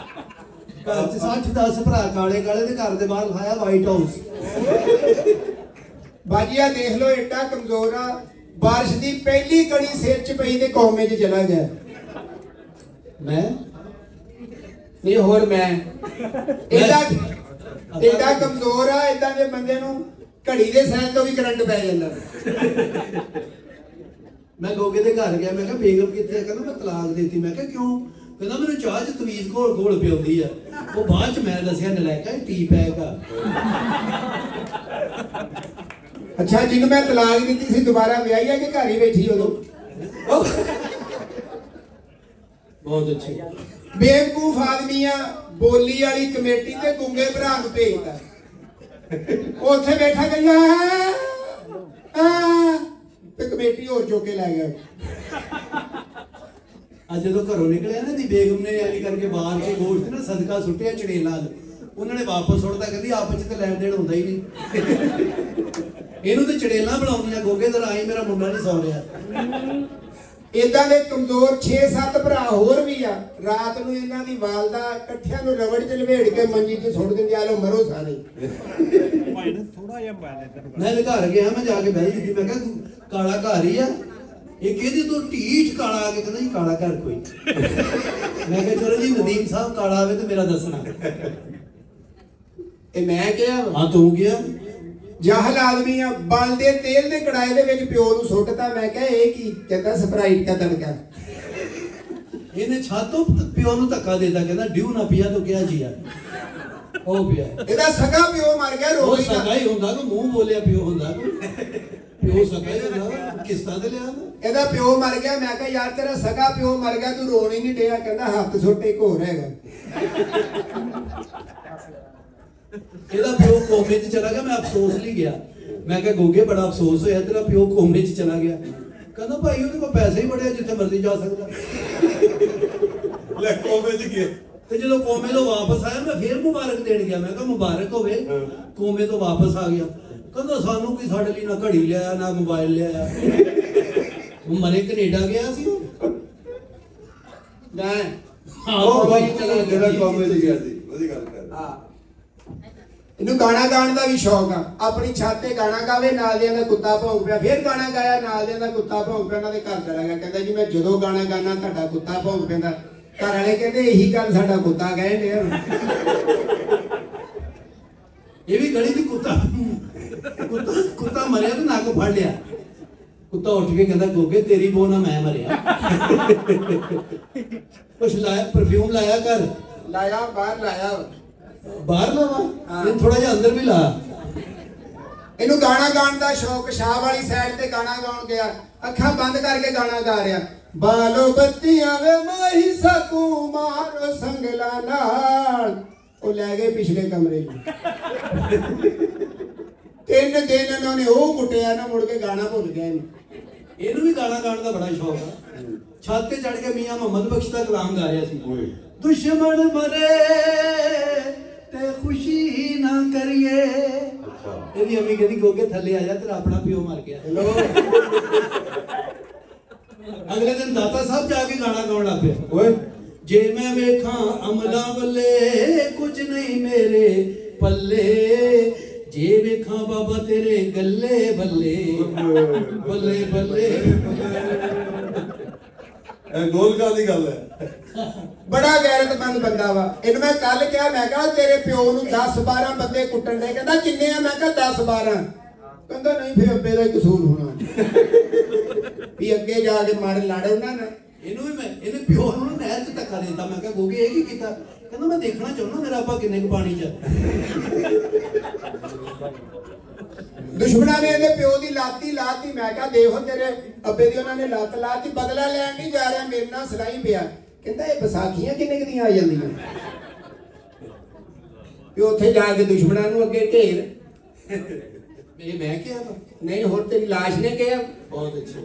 ਘਰ ਚ 60-10 ਭਰਾ ਕਾਲੇ ਕਾਲੇ ਦੇ ਘਰ ਦੇ ਬਾਹਰ ਖਾਇਆ ਵਾਈਟ ਹਾਊਸ। ਬਾਜੀਆ ਦੇਖ ਲੋ ਏਡਾ ਕਮਜ਼ੋਰ ਆ। ਬਾਰਿਸ਼ ਦੀ ਪਹਿਲੀ ਕਣੀ ਸਿਰ ਚ ਪਈ ਤੇ ਕੌਮੇ ਚ ਚਲਾ ਗਿਆ। ਮੈਂ ਨਹੀਂ ਹੋਰ ਮੈਂ ਏਡਾ ਕਮਜ਼ੋਰ ਆ। ਏਦਾਂ ਦੇ ਬੰਦੇ ਨੂੰ ਘੜੀ ਦੇ ਸਾਈਨ ਤੋਂ ਵੀ ਕਰੰਟ ਪੈ ਜਾਂਦਾ। ਮੈਂ ਗੋਗੇ ਦੇ ਘਰ ਗਿਆ। ਮੈਂ ਕਿਹਾ ਬੇਗਮ ਕਿੱਥੇ? ਕਹਿੰਦਾ ਮੈਂ ਤਲਾਕ ਦੇਤੀ। ਮੈਂ ਕਿਹਾ ਕਿਉਂ? ਕਹਿੰਦਾ ਮੈਨੂੰ ਚਾਹ ਚ ਤਵੀਜ਼ ਘੋਲ ਪਿਆਉਂਦੀ ਆ। ਉਹ ਬਾਅਦ ਚ ਮੈਂ ਦੱਸਿਆ ਨਲਾਇਕਾ ਟੀ ਪੈਕ ਆ। ਅੱਛਾ ਜਿਹਨੂੰ ਮੈਂ ਤਲਾਕ ਦਿੱਤੀ ਸੀ ਦੁਬਾਰਾ ਵਿਆਹੀ ਆ ਕਿ ਘਰ ਹੀ ਬੈਠੀ ਉਦੋਂ? ਬਹੁਤ ਅੱਛੀ ਬੇਵਕੂਫ ਆਦਮੀ ਆ। ਬੋਲੀ ਵਾਲੀ ਕਮੇਟੀ ਤੇ ਗੁੰਗੇ ਭਰਾ ਨੂੰ ਭੇਜਦਾ। ਉੱਥੇ ਬੈਠਾ ਗਈਆ ਤੇ ਕਮੇਟੀ ਹੋਰ ਚੁੱਕ ਕੇ ਲੈ ਗਿਆ। ਅੱਜ ਜਦੋਂ ਘਰੋਂ ਨਿਕਲਿਆ ਨਾ ਦੀ ਬੇਗਮ ਨੇ ਐਲੀ ਕਰਕੇ ਬਾਹਰ ਕੇ ਗੋਸ਼ਤ ਨਾ ਸਦਕਾ ਸੁੱਟਿਆ ਚੜੇਲਾਂ ਉਹਨਾਂ ਨੇ ਵਾਪਸ ਸੁੱਟਦਾ, ਕਹਿੰਦੀ ਆਪਸ ਚ ਤੇ ਲੈਣ ਦੇਣ ਹੁੰਦਾ ਹੀ ਨਹੀਂ। ਇਹਨੂੰ ਤੇ ਚੜੇਲਾਂ ਬਣਾਉਂਦੀਆਂ ਗੋਗੇ ਦਰ ਆਈ ਮੇਰਾ ਮੁੰਡਾ ਨਹੀਂ ਸੌ ਰਿਹਾ। ਇਦਾਂ ਦੇ ਕਮਜ਼ੋਰ 6-7 ਭਰਾ ਹੋਰ ਵੀ ਆ। ਰਾਤ ਨੂੰ ਇਹਨਾਂ ਦੀ ਵਾਲਦਾ ਇਕੱਠਿਆਂ ਨੂੰ ਰਵੜ ਚ ਲਵੇੜ ਕੇ ਮੰਜੀ 'ਚ ਸੁੱਟ ਦਿੰਦੀ, ਆ ਲੋ ਮਰੋ ਸਾਰੇ। ਮੈਂ ਇਹਦੇ ਘਰ ਗਿਆ, ਮੈਂ ਜਾ ਕੇ ਬਹਿ ਗਈ, ਮੈਂ ਕਿਹਾ ਕਾਲਾ ਘਰ ਹੀ ਆ। ਇਹ ਕਹਿੰਦੀ ਤੂੰ ਢੀਠ ਕਾਲਾ ਆ ਕੇ ਕਹਿੰਦਾ ਜੀ ਕਾਲਾ ਘਰ ਕੋਈ। ਮੈਂ ਕਿਹਾ ਚਲੋ ਜੀ ਨਦੀਮ ਸਾਹਿਬ ਕਾਲਾ ਆਵੇ ਤੇ ਮੇਰਾ ਦੱਸਣਾ। ਇਹ ਮੈਂ ਕਿਹਾ ਹਾਂ ਤੂੰ ਗਿਆ ਜਾਹਲ ਆਦਮੀ ਆ। ਬਲਦੇ ਤੇਲ ਦੇ ਕੜਾਏ ਦੇ ਵਿੱਚ ਪਿਓ ਨੂੰ ਸੁੱਟਤਾ। ਮੈਂ ਕਿਹਾ ਇਹ ਕੀ? ਕਹਿੰਦਾ ਸਪਰਾਈਟ ਦਾ ਤੜਕਾ। ਇਹਨੇ ਛਾਤੋਂ ਪਿਓ ਨੂੰ ਧੱਕਾ ਦੇਤਾ, ਕਹਿੰਦਾ ਡਿਊ ਨਾ ਪੀਆ ਤੋ ਕਿਹਾ ਜੀਆ ਉਹ ਪਿਆ। ਇਹਦਾ ਸਗਾ ਪਿਓ ਮਰ ਗਿਆ, ਉਹ ਰੋਈ ਸਗਾ ਹੀ ਹੁੰਦਾ ਕਿ ਮੂੰਹ ਬੋਲਿਆ ਪਿਓ ਹੁੰਦਾ। ਪਿਓ ਸਗਾ ਹੀ ਹੁੰਦਾ, ਕਿਸ਼ਤਾਂ ਤੇ ਲਿਆ। ਇਹਦਾ ਪਿਓ ਮਰ ਗਿਆ। ਮੈਂ ਕਿਹਾ ਯਾਰ ਤੇਰਾ ਸਗਾ ਪਿਓ ਮਰ ਗਿਆ, ਤੂੰ ਰੋਣ ਹੀ ਨਹੀਂ ਡਿਆ। ਕਹਿੰਦਾ ਹੱਥ ਸੁੱਟ ਇੱਕ ਹੋਰ ਹੈਗਾ। ਇਹਦਾ ਪਿਓ ਕੋਮੇ 'ਚ ਚਲਾ ਗਿਆ, ਮੈਂ ਅਫਸੋਸ ਲਈ ਗਿਆ। ਮੈਂ ਕਿਹਾ ਗੋਗੇ ਬੜਾ ਅਫਸੋਸ ਹੋਇਆ, ਤੇਰਾ ਪਿਓ ਕੋਮੇ 'ਚ ਚਲਾ ਗਿਆ। ਕਹਿੰਦਾ ਭਾਈ ਉਹਦੇ ਕੋਲ ਪੈਸੇ ਹੀ ਬੜੇ, ਜਿੱਥੇ ਮਰਜ਼ੀ ਜਾ ਸਕਦਾ। ਲੈ ਕੋਮੇ 'ਚ ਗਿਆ ਤੇ ਜਦੋਂ ਕੋਮੇ ਤੋਂ ਵਾਪਸ ਆਇਆ, ਮੈਂ ਫੇਰ ਮੁਬਾਰਕ ਦੇਣ ਗਿਆ। ਮੈਂ ਕਿਹਾ ਮੁਬਾਰਕ ਹੋਵੇ, ਕੋਮੇ ਤੋਂ ਵਾਪਸ ਆ ਗਿਆ। ਕਹਿੰਦਾ ਸਾਨੂੰ ਕੀ, ਸਾਡੇ ਲਈ ਨਾ ਘੜੀ ਲਿਆਇਆ ਨਾ ਮੋਬਾਈਲ ਲਿਆਇਆ। ਉਹ ਮਰੇ ਕੈਨੇਡਾ ਗਿਆ ਸੀ ਉਹ। ਮੈਂ ਜਿਹੜਾ ਕੋਮੇ 'ਚ ਗਿਆ ਸੀ ਉਹਦੀ ਗੱਲ ਕਰ। ਹਾਂ, ਇਹਨੂੰ ਗਾਣਾ ਗਾਉਣ ਦਾ ਵੀ ਸ਼ੌਕ ਆ। ਆਪਣੀ ਛੱਤ ਤੇ ਗਾਣਾ ਗਾਵੇ, ਨਾਲ ਦਿਆਂ ਦਾ ਕੁੱਤਾ ਭੌਂਕ ਪਿਆ। ਫਿਰ ਗਾਣਾ ਗਾਇਆ, ਨਾਲ ਦਿਆਂ ਦਾ ਕੁੱਤਾ ਭੌਂਕ ਪਿਆ। ਉਹਨਾਂ ਦੇ ਘਰ ਚਲਾ ਗਿਆ। ਕਹਿੰਦਾ ਜੀ ਮੈਂ ਜਦੋਂ ਗਾਣਾ ਗਾਣਾ ਤੁਹਾਡਾ ਕੁੱਤਾ ਭੌਂਕ ਪੈਂਦਾ। ਘਰ ਵਾਲੇ ਕਹਿੰਦੇ ਇਹੀ ਗੱਲ ਸਾਡਾ ਕੁੱਤਾ ਕਹਿਣ ਡਿਆ। ਇਹ ਵੀ ਗਲੀ ਦੀ ਕੁੱਤਾ ਮਰਿਆ ਤੇ ਨੱਕ ਫੜ ਲਿਆ। ਕੁੱਤਾ ਉੱਠ ਕੇ ਕਹਿੰਦਾ ਗੋਗੇ ਤੇਰੀ ਬੋ ਨਾ ਮੈਂ ਮਰਿਆ। ਕੁਛ ਲਾਇਆ, ਪਰਫਿਊਮ ਲਾਇਆ ਕਰ। ਲਾਇਆ, ਬਾਹਰ ਲਾਇਆ। ਬਾਹਰ ਲਾਵਾ ਇਹ ਥੋੜਾ ਜਿਹਾ ਅੰਦਰ ਵੀ ਲਾ। ਇਹਨੂੰ ਗਾਣਾ ਗਾਉਣ ਦਾ ਸ਼ੌਕ। ਸ਼ਾਹ ਵਾਲੀ ਸਾਈਡ ਤੇ ਗਾਣਾ ਗਾਉਣ ਗਿਆ, ਅੱਖਾਂ ਬੰਦ ਕਰਕੇ ਗਾਣਾ ਗਾ ਰਿਹਾ। ਬਾਲੋ ਬੱਤੀਆਂ ਵੇ ਮਾਹੀ ਸਕੂ ਮਾਰੋ ਸੰਗਲਾ ਨਾਲ। ਉਹ ਲੈ ਗਏ ਪਿਛਲੇ ਕਮਰੇ 'ਚ। 3 ਦਿਨ ਉਹਨਾਂ ਨੇ ਉਹ ਕੁੱਟਿਆ ਨਾ, ਮੁੜ ਕੇ ਗਾਣਾ ਭੁੱਲ ਗਿਆ। ਇਹਨੂੰ ਵੀ ਗਾਣਾ ਗਾਉਣ ਦਾ ਬੜਾ ਸ਼ੌਕ ਆ। ਛੱਤ ਤੇ ਚੜ ਕੇ ਮੀਆਂ ਮੁਹੰਮਦ ਬਖਸ਼ ਦਾ ਕਲਾਮ ਗਾ ਰਿਹਾ ਸੀ। ਦੁਸ਼ਮਣ ਮਰੇ ਤੇ ਖੁਸ਼ੀ ਨਾ ਕਰੀਏ। ਇਹਦੀ ਅਮੀ ਕਹਿੰਦੀ ਗੋਗੇ ਥੱਲੇ ਆ ਜਾ, ਤੇਰਾ ਆਪਣਾ ਪਿਓ ਮਰ ਗਿਆ। ਅਗਲੇ ਦਿਨ ਦਾਤਾ ਸਾਹਿਬ ਜਾ ਕੇ ਗਾਣਾ ਗਾਉਣ ਲੱਗ ਪਿਆ। ਓਏ ਜੇ ਮੈਂ ਵੇਖਾਂ ਅਮਲਾਂ ਵੱਲੇ, ਕੁਝ ਨਹੀਂ ਮੇਰੇ ਪੱਲੇ। ਜੇ ਵੇਖਾਂ ਬਾਬਾ ਤੇਰੇ ਗੱਲੇ ਬੱਲੇ ਬੱਲੇ ਬੱਲੇ। ਇਹ ਗੋਲਕਾਂ ਦੀ ਗੱਲ ਹੈ। ਬੜਾ ਗੈਰਤਮੰਦ ਬੰਦਾ ਵਾ। ਇਹਨੂੰ ਮੈਂ ਕੱਲ ਕਿਹਾ, ਮੈਂ ਕਿਹਾ ਤੇਰੇ ਪਿਓ ਨੂੰ 10-12 ਬੰਦੇ ਕੁੱਟਣ ਦੇ। ਕਹਿੰਦਾ ਕਿੰਨੇ ਆ? ਮੈਂ ਕਿਹਾ 10-12। ਕਹਿੰਦਾ ਨਹੀਂ ਫਿਰ ਅੱਬੇ ਦਾ ਹੀ ਕਸੂਰ ਹੋਣਾ ਵੀ ਅੱਗੇ ਜਾ ਕੇ ਮਾਰ ਲੜ ਉਹਨਾਂ ਨੇ। ਇਹਨੂੰ ਵੀ ਮੈਂ ਇਹਨੇ ਪਿਓ ਨੂੰ ਨਹਿਰ 'ਚ ਧੱਕਾ ਦੇ ਦਿੱਤਾ। ਮੈਂ ਕਿਹਾ ਗੋਗੇ ਇਹ ਕੀ ਕੀਤਾ? ਕਹਿੰਦਾ ਮੈਂ ਦੇਖਣਾ ਚਾਹੁੰਦਾ ਮੇਰਾ ਆਪਾ ਕਿੰਨੇ ਕੁ ਪਾਣੀ 'ਚ। ਦੁਸ਼ਮਣਾਂ ਨੇ ਇਹਦੇ ਪਿਓ ਦੀ ਲਾਤੀ ਲਾਤੀ। ਮੈਂ ਕਿਹਾ ਦੇਖੋ ਤੇਰੇ ਅੱਬੇ ਦੀ ਉਹਨਾਂ ਨੇ ਲੱਤ ਲਾਤੀ, ਬਦਲਾ ਲੈਣ ਨਹੀਂ ਜਾ ਰਿਹਾ, ਮੇਰੇ ਨਾਲ ਸਲਾਈ ਪਿਆ। ਕਹਿੰਦਾ ਇਹ ਵਿਸਾਖੀਆਂ ਕਿੰਨੇ ਕੁ ਦੀਆਂ ਆ ਜਾਂਦੀਆਂ? ਵੀ ਉੱਥੇ ਜਾ ਕੇ ਦੁਸ਼ਮਣਾਂ ਨੂੰ ਅੱਗੇ ਢੇਰ। ਇਹ ਮੈਂ ਕਿਹਾ ਨਹੀਂ, ਹੁਣ ਤੇਰੀ ਲਾਸ਼ ਨੇ ਕਿਹਾ। ਬਹੁਤ ਅੱਛਾ।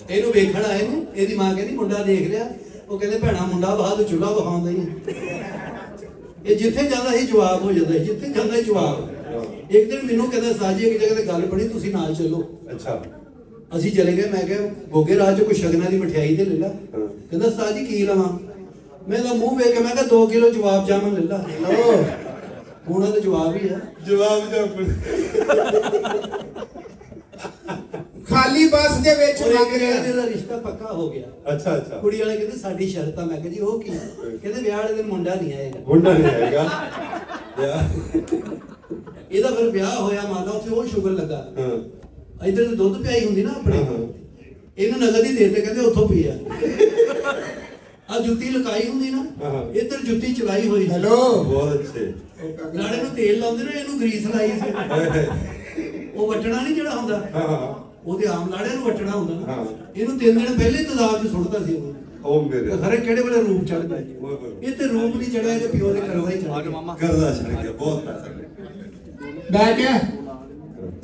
ਇਹਨੂੰ ਵੇਖਣ ਆਏ ਨੂੰ, ਇਹਦੀ ਮਾਂ ਕਹਿੰਦੀ ਮੁੰਡਾ ਦੇਖ ਲਿਆ। ਉਹ ਕਹਿੰਦੇ ਭੈਣਾ ਮੁੰਡਾ ਬਾਹਰ ਚੁੱਲ੍ਹਾ ਵਹਾਉਂਦਾ ਹੀ। ਇਹ ਜਿੱਥੇ ਜਾਂਦਾ ਸੀ ਜਵਾਬ ਹੋ ਜਾਂਦਾ, ਜਿੱਥੇ ਜਾਂਦਾ ਸੀ ਜਵਾਬ। ਇੱਕ ਦਿਨ ਮੈਨੂੰ ਕਹਿੰਦਾ ਸਾਜੀ ਇੱਕ ਜਗ੍ਹਾ ਤੇ ਗੱਲ ਬਣੀ, ਤੁਸੀਂ ਨਾਲ ਚੱਲੋ। ਅੱਛਾ। ਅਸੀਂ ਚਲੇ ਗਏ। ਮੈਂ ਕਿਹਾ ਗੋਗੇ ਰਾਹ 'ਚ ਕੋਈ ਸ਼ਗਨਾਂ ਦੀ ਮਠਿਆਈ ਤੇ ਲੈ ਲਾ। ਕਹਿੰਦਾ ਸਾਜੀ ਕੀ ਲਵਾਂ? ਮੈਂ ਤਾਂ ਮੂੰਹ ਵੇਖ ਕੇ ਮੈਂ ਕਿਹਾ 2 ਕਿਲੋ ਜਵਾਬ ਜਾਮਨ ਲੈ ਲਾ। ਹੁਣ ਤਾਂ ਜਵਾਬ ਹੀ ਹੈ। ਜਵਾਬ ਖਾਲੀ ਬੱਸ ਦੇ ਵਿੱਚ ਮੰਗ ਰਿਹਾ। ਇਹਦਾ ਰਿਸ਼ਤਾ ਪੱਕਾ ਹੋ ਗਿਆ। ਅੱਛਾ ਅੱਛਾ। ਕੁੜੀ ਵਾਲੇ ਕਹਿੰਦੇ ਸਾਡੀ ਸ਼ਰਤ ਆ। ਮੈਂ ਕਿਹਾ ਜੀ ਉਹ ਕੀ? ਕਹਿੰਦੇ ਵਿਆਹ ਵਾਲੇ ਦਿਨ ਮੁੰਡਾ ਨਹੀਂ ਆਏਗਾ। ਮੁੰਡਾ ਨਹੀਂ ਆਏਗਾ। ਇਹਦਾ ਫਿਰ ਵਿਆਹ ਹੋਇਆ, ਮੰਨ ਲਾ ਉੱਥੇ ਉਹ ਸ਼ੂਗਰ ਲੱਗਾ। ਇੱਧਰ ਤੇ ਦੁੱਧ ਪਿਆਈ ਹੁੰਦੀ ਨਾ ਆਪਣੇ, ਇਹਨੂੰ ਨਗਦ ਹੀ ਦੇ ਦਿੱਤੇ। ਕਹਿੰਦੇ ਉੱਥੋਂ ਪੀ ਆ। ਆ ਜੁੱਤੀ ਲੁਕਾਈ ਹੁੰਦੀ ਨਾ, ਇੱਧਰ ਜੁੱਤੀ ਚਲਾਈ ਹੋਈ ਸੀ। ਹੈਲੋ, ਬਹੁਤ ਅੱਛੇ। ਲਾੜੇ ਨੂੰ ਤੇਲ ਲਾਉਂਦੇ ਨੇ, ਇਹਨੂੰ ਗਰੀਸ ਲਾਈ ਸੀ। ਉਹ ਵਟਣਾ ਨਹੀਂ ਜਿਹੜਾ ਹੁੰਦਾ, ਉਹਦੇ ਆਮ ਲਾੜੇ ਨੂੰ ਵਟਣਾ ਹੁੰਦਾ ਨਾ। ਇਹਨੂੰ 3 ਦਿਨ ਪਹਿਲੇ ਤਦਾਬ 'ਚ ਸੁੱਟਦਾ ਸੀ ਉਹ ਮੇਰੇ ਖਰੇ ਕਿਹੜੇ ਵੇਲੇ ਰੂਪ ਚੜਦਾ। ਇਹ ਤੇ ਰੂਪ ਨਹੀਂ ਚੜਿਆ, ਇਹਦੇ ਪਿਓ ਦੇ ਕਰਵਾ ਹੀ ਚੜ ਗਿਆ। ਕਰਦਾ ਛੜ ਗਿਆ। ਬਹੁਤ ਪੈਸਾ ਮੈਂ ਕਿਹਾ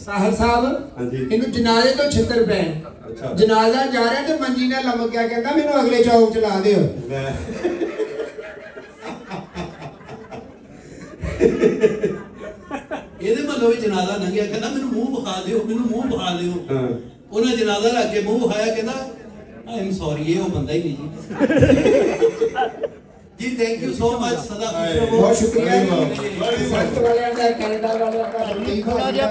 ਸਾਹਿਲ ਸਾਹਿਬ ਇਹਨੂੰ ਜਨਾਜ਼ੇ ਤੋਂ ਛਿੱਤਰ ਪੈ ਜਨਾਜ਼ਾ ਜਾ ਰਿਹਾ ਤੇ ਮੰਜੀ ਨਾਲ ਲੰਮ ਗਿਆ ਕਹਿੰਦਾ ਮੈਨੂੰ ਅਗਲੇ ਚੌਕ ਚਲਾ ਦਿਓ ਇਹਦੇ ਮੱਲੋਂ ਵੀ ਜਨਾਜ਼ਾ ਲੰਘਿਆ ਕਹਿੰਦਾ ਮੈਨੂੰ ਮੂੰਹ ਵਿਖਾ ਦਿਓ ਮੈਨੂੰ ਮੂੰਹ ਵਿਖਾ ਦਿਓ ਉਹਨੇ ਜਨਾਜ਼ਾ ਰੱਖ ਕੇ ਮੂੰਹ ਵਿਖਾਇਆ ਕਹਿੰਦਾ ਆਈ ਐਮ ਸੌਰੀ ਇਹ ਉਹ ਬੰਦਾ ਹੀ ਨਹੀਂ ਜੀ ਥੈਂਕ ਯੂ ਸੋ ਮਚ ਸਦਾ ਖੁਸ਼ ਰਹੋ ਬਹੁਤ ਸ਼ੁਕਰੀਆ ਜੀ ਸੰਤ ਵਾਲਿਆਂ ਦਾ ਕੈਨੇਡਾ ਵਾਲਿਆਂ ਦਾ ਥੋੜਾ ਜਿਹਾ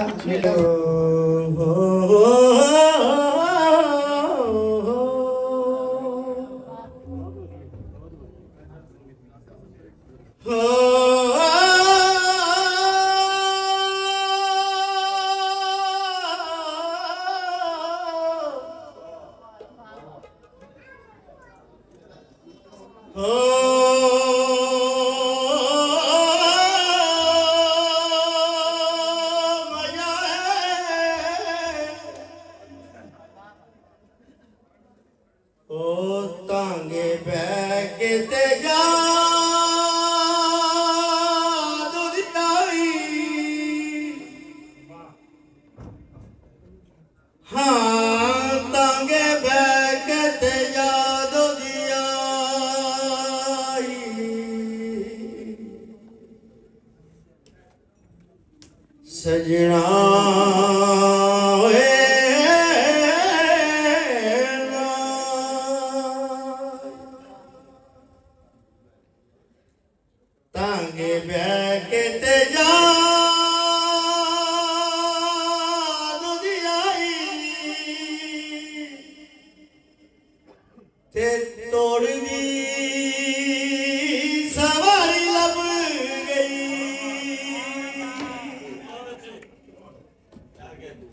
सजना तांगे बैके ते जा ते तोड़ दी सवारी लब गई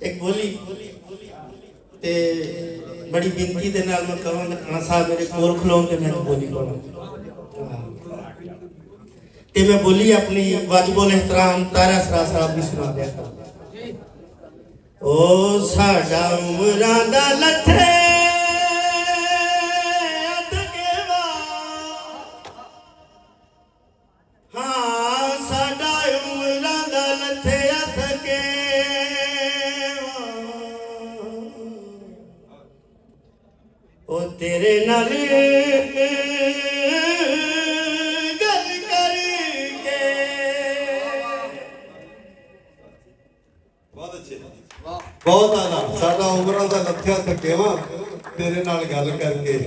एक बोली ते बड़ी बिनती दे नाल मैं कहांगा खान साहब मेरे कोल खलोन ते मैं बोली बोला ते मैं बोली अपनी वाजिबुल एहतराम तारा सरा साहब भी सुना दिया ओ साडा उमरां दा लथे तेरे नाल गल करके बहुत अच्छे बहुत आला साडा उमरां दा लथया थकेवा तेरे नाल गल करके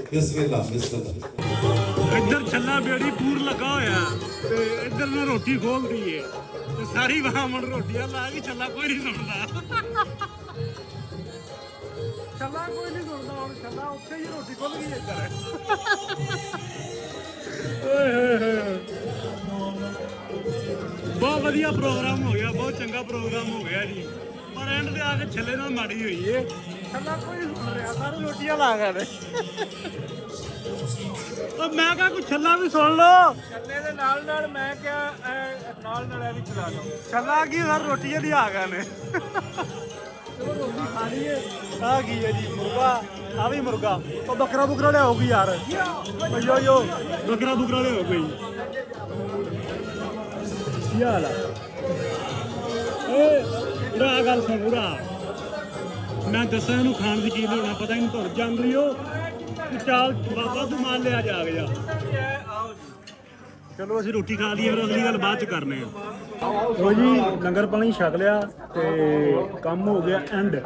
बिस्मिल्लाह बिस्मिल्लाह इधर छल्ला बेड़ी पूर लगा होया ते इधर ने रोटी खोल दी है ते सारी वहां मन रोटियां ला के छल्ला कोई नहीं सुनदा छल्ला कोई नहीं सुनदा और छल्ला ਉੱਥੇ ਹੀ ਰੋਟੀ ਖੁੱਲ ਗਈ ਇੱਧਰ ਬਹੁਤ ਵਧੀਆ ਪ੍ਰੋਗਰਾਮ ਹੋ ਗਿਆ ਬਹੁਤ ਚੰਗਾ ਪ੍ਰੋਗਰਾਮ ਹੋ ਗਿਆ ਜੀ ਪਰ ਐਂਡ ਤੇ ਆ ਕੇ ਛੱਲੇ ਨਾਲ ਮਾੜੀ ਹੋਈ ਏ ਛੱਲਾ ਕੋਈ ਨਹੀਂ ਸੁਣ ਰਿਹਾ ਸਾਰੇ ਰੋਟੀਆਂ ਲਾ ਗਏ ਨੇ ਉਹ ਮੈਂ ਕਿਹਾ ਕੋਈ ਛੱਲਾ ਵੀ ਸੁਣ ਲਓ ਛੱਲੇ ਦੇ ਨਾਲ ਨਾਲ ਮੈਂ ਕਿਹਾ ਨਾਲ ਨਾਲ ਇਹ ਵੀ ਚਲਾ ਲਓ ਛੱਲਾ ਕੀ ਹਰ ਰੋਟੀਆਂ ਦੀ ਆ ਗਏ ਨੇ ਚਲੋ ਰੋਟੀ ਖਾ ਲਈਏ ਆ ਕੀ ਹੈ ਜੀ ਮੁਰਗਾ ਆ ਵੀ ਮੁਰਗਾ ਉਹ ਬੱਕਰਾ ਬੁਕਰਾ ਲਿਆਓਗੀ ਯਾਰ ਯੋ ਯੋ ਬੱਕਰਾ ਬੁਕਰਾ ਲਿਆਓ ਕੋਈ ਕੀ ਹਾਲ ਆ ਏ ਉਰਾ ਗੱਲ ਸੁਣ ਉਰਾ ਮੈਂ ਦੱਸਾਂ ਇਹਨੂੰ ਖਾਣ ਦੀ ਕੀ ਲੋੜ ਆ ਪਤਾ ਇਹਨੂੰ ਧੁਰ ਜਾਂਦੀ ਹੋ ਚਾਲ ਬਾਬਾ ਤੂੰ ਮਾਰ ਲਿਆ ਜਾ ਗਿਆ ਚਲੋ ਅਸੀਂ ਰੋਟੀ ਖਾ ਲਈਏ ਫਿਰ ਅਗਲੀ ਗੱਲ ਬਾਅਦ ਚ ਕਰਨੇ ਆ ਲੋ ਜੀ ਲੰਗਰ ਪਾਣੀ ਛਕ ਲਿਆ ਤੇ ਕੰਮ ਹੋ ਗਿਆ ਐਂਡ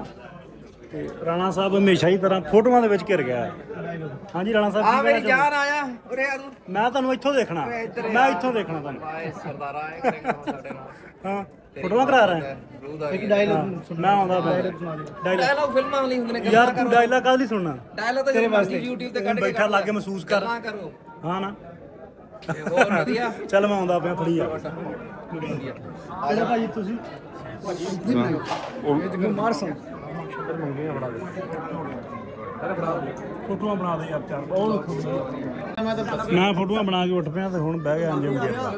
ਤੇ ਰਾਣਾ ਸਾਹਿਬ ਹਮੇਸ਼ਾ ਹੀ ਤਰ੍ਹਾਂ ਫੋਟੋਆਂ ਦੇ ਵਿੱਚ ਘਿਰ ਗਿਆ ਹਾਂਜੀ ਰਾਣਾ ਸਾਹਿਬ ਆ ਮੇਰੀ ਜਾਨ ਆਇਆ ਉਰੇ ਆ ਤੂੰ ਮੈਂ ਤੁਹਾਨੂੰ ਇੱਥੋਂ ਦੇਖਣਾ ਮੈਂ ਇੱਥੋਂ ਦੇਖਣਾ ਤੁਹਾਨੂੰ ਸਰਦਾਰਾ ਆਏ ਕਰੇਗਾ ਸਾਡੇ ਨਾਲ ਹਾਂ ਫੋਟੋਆਂ ਕਰਾ ਰਿਹਾ ਇੱਕ ਡਾਇਲੌਗ ਮੈਂ ਆਉਂਦਾ ਡਾਇਲੌਗ ਫਿਲਮਾਂ ਵਾਲੀ ਹੁੰਦੇ ਨੇ ਯਾਰ ਤੂੰ ਡਾਇਲੌਗ ਕਾਹਦੀ ਸੁਣਨਾ ਡਾਇਲੌਗ ਤਾਂ ਤੇਰੇ ਵਾਸਤੇ YouTube ਤੇ ਕੱਢ ਕੇ ਬੈਠਾ ਲਾ ਕੇ ਮਹਿਸੂਸ ਕਰ ਕਰੋ ਹਾਂ ਨਾ ਹੋਰ ਵਧੀਆ ਚੱਲ ਮੈਂ ਆਉਂਦਾ ਪਿਆ ਫੜੀ ਆ ਕਿਹੜਾ ਭਾਜੀ ਤੁਸੀਂ ਮਾਰਸਨ ਫੋਟੋਆਂ ਬਣਾ ਦੇ ਯਾਰ ਚਾਰ ਬਹੁਤ ਮੈਂ ਫੋਟੋਆਂ ਬਣਾ ਕੇ ਉੱਠ ਪਿਆ ਤੇ ਹੁਣ ਬਹਿ ਗਿਆ ਅੰਜਮ ਗਿਆ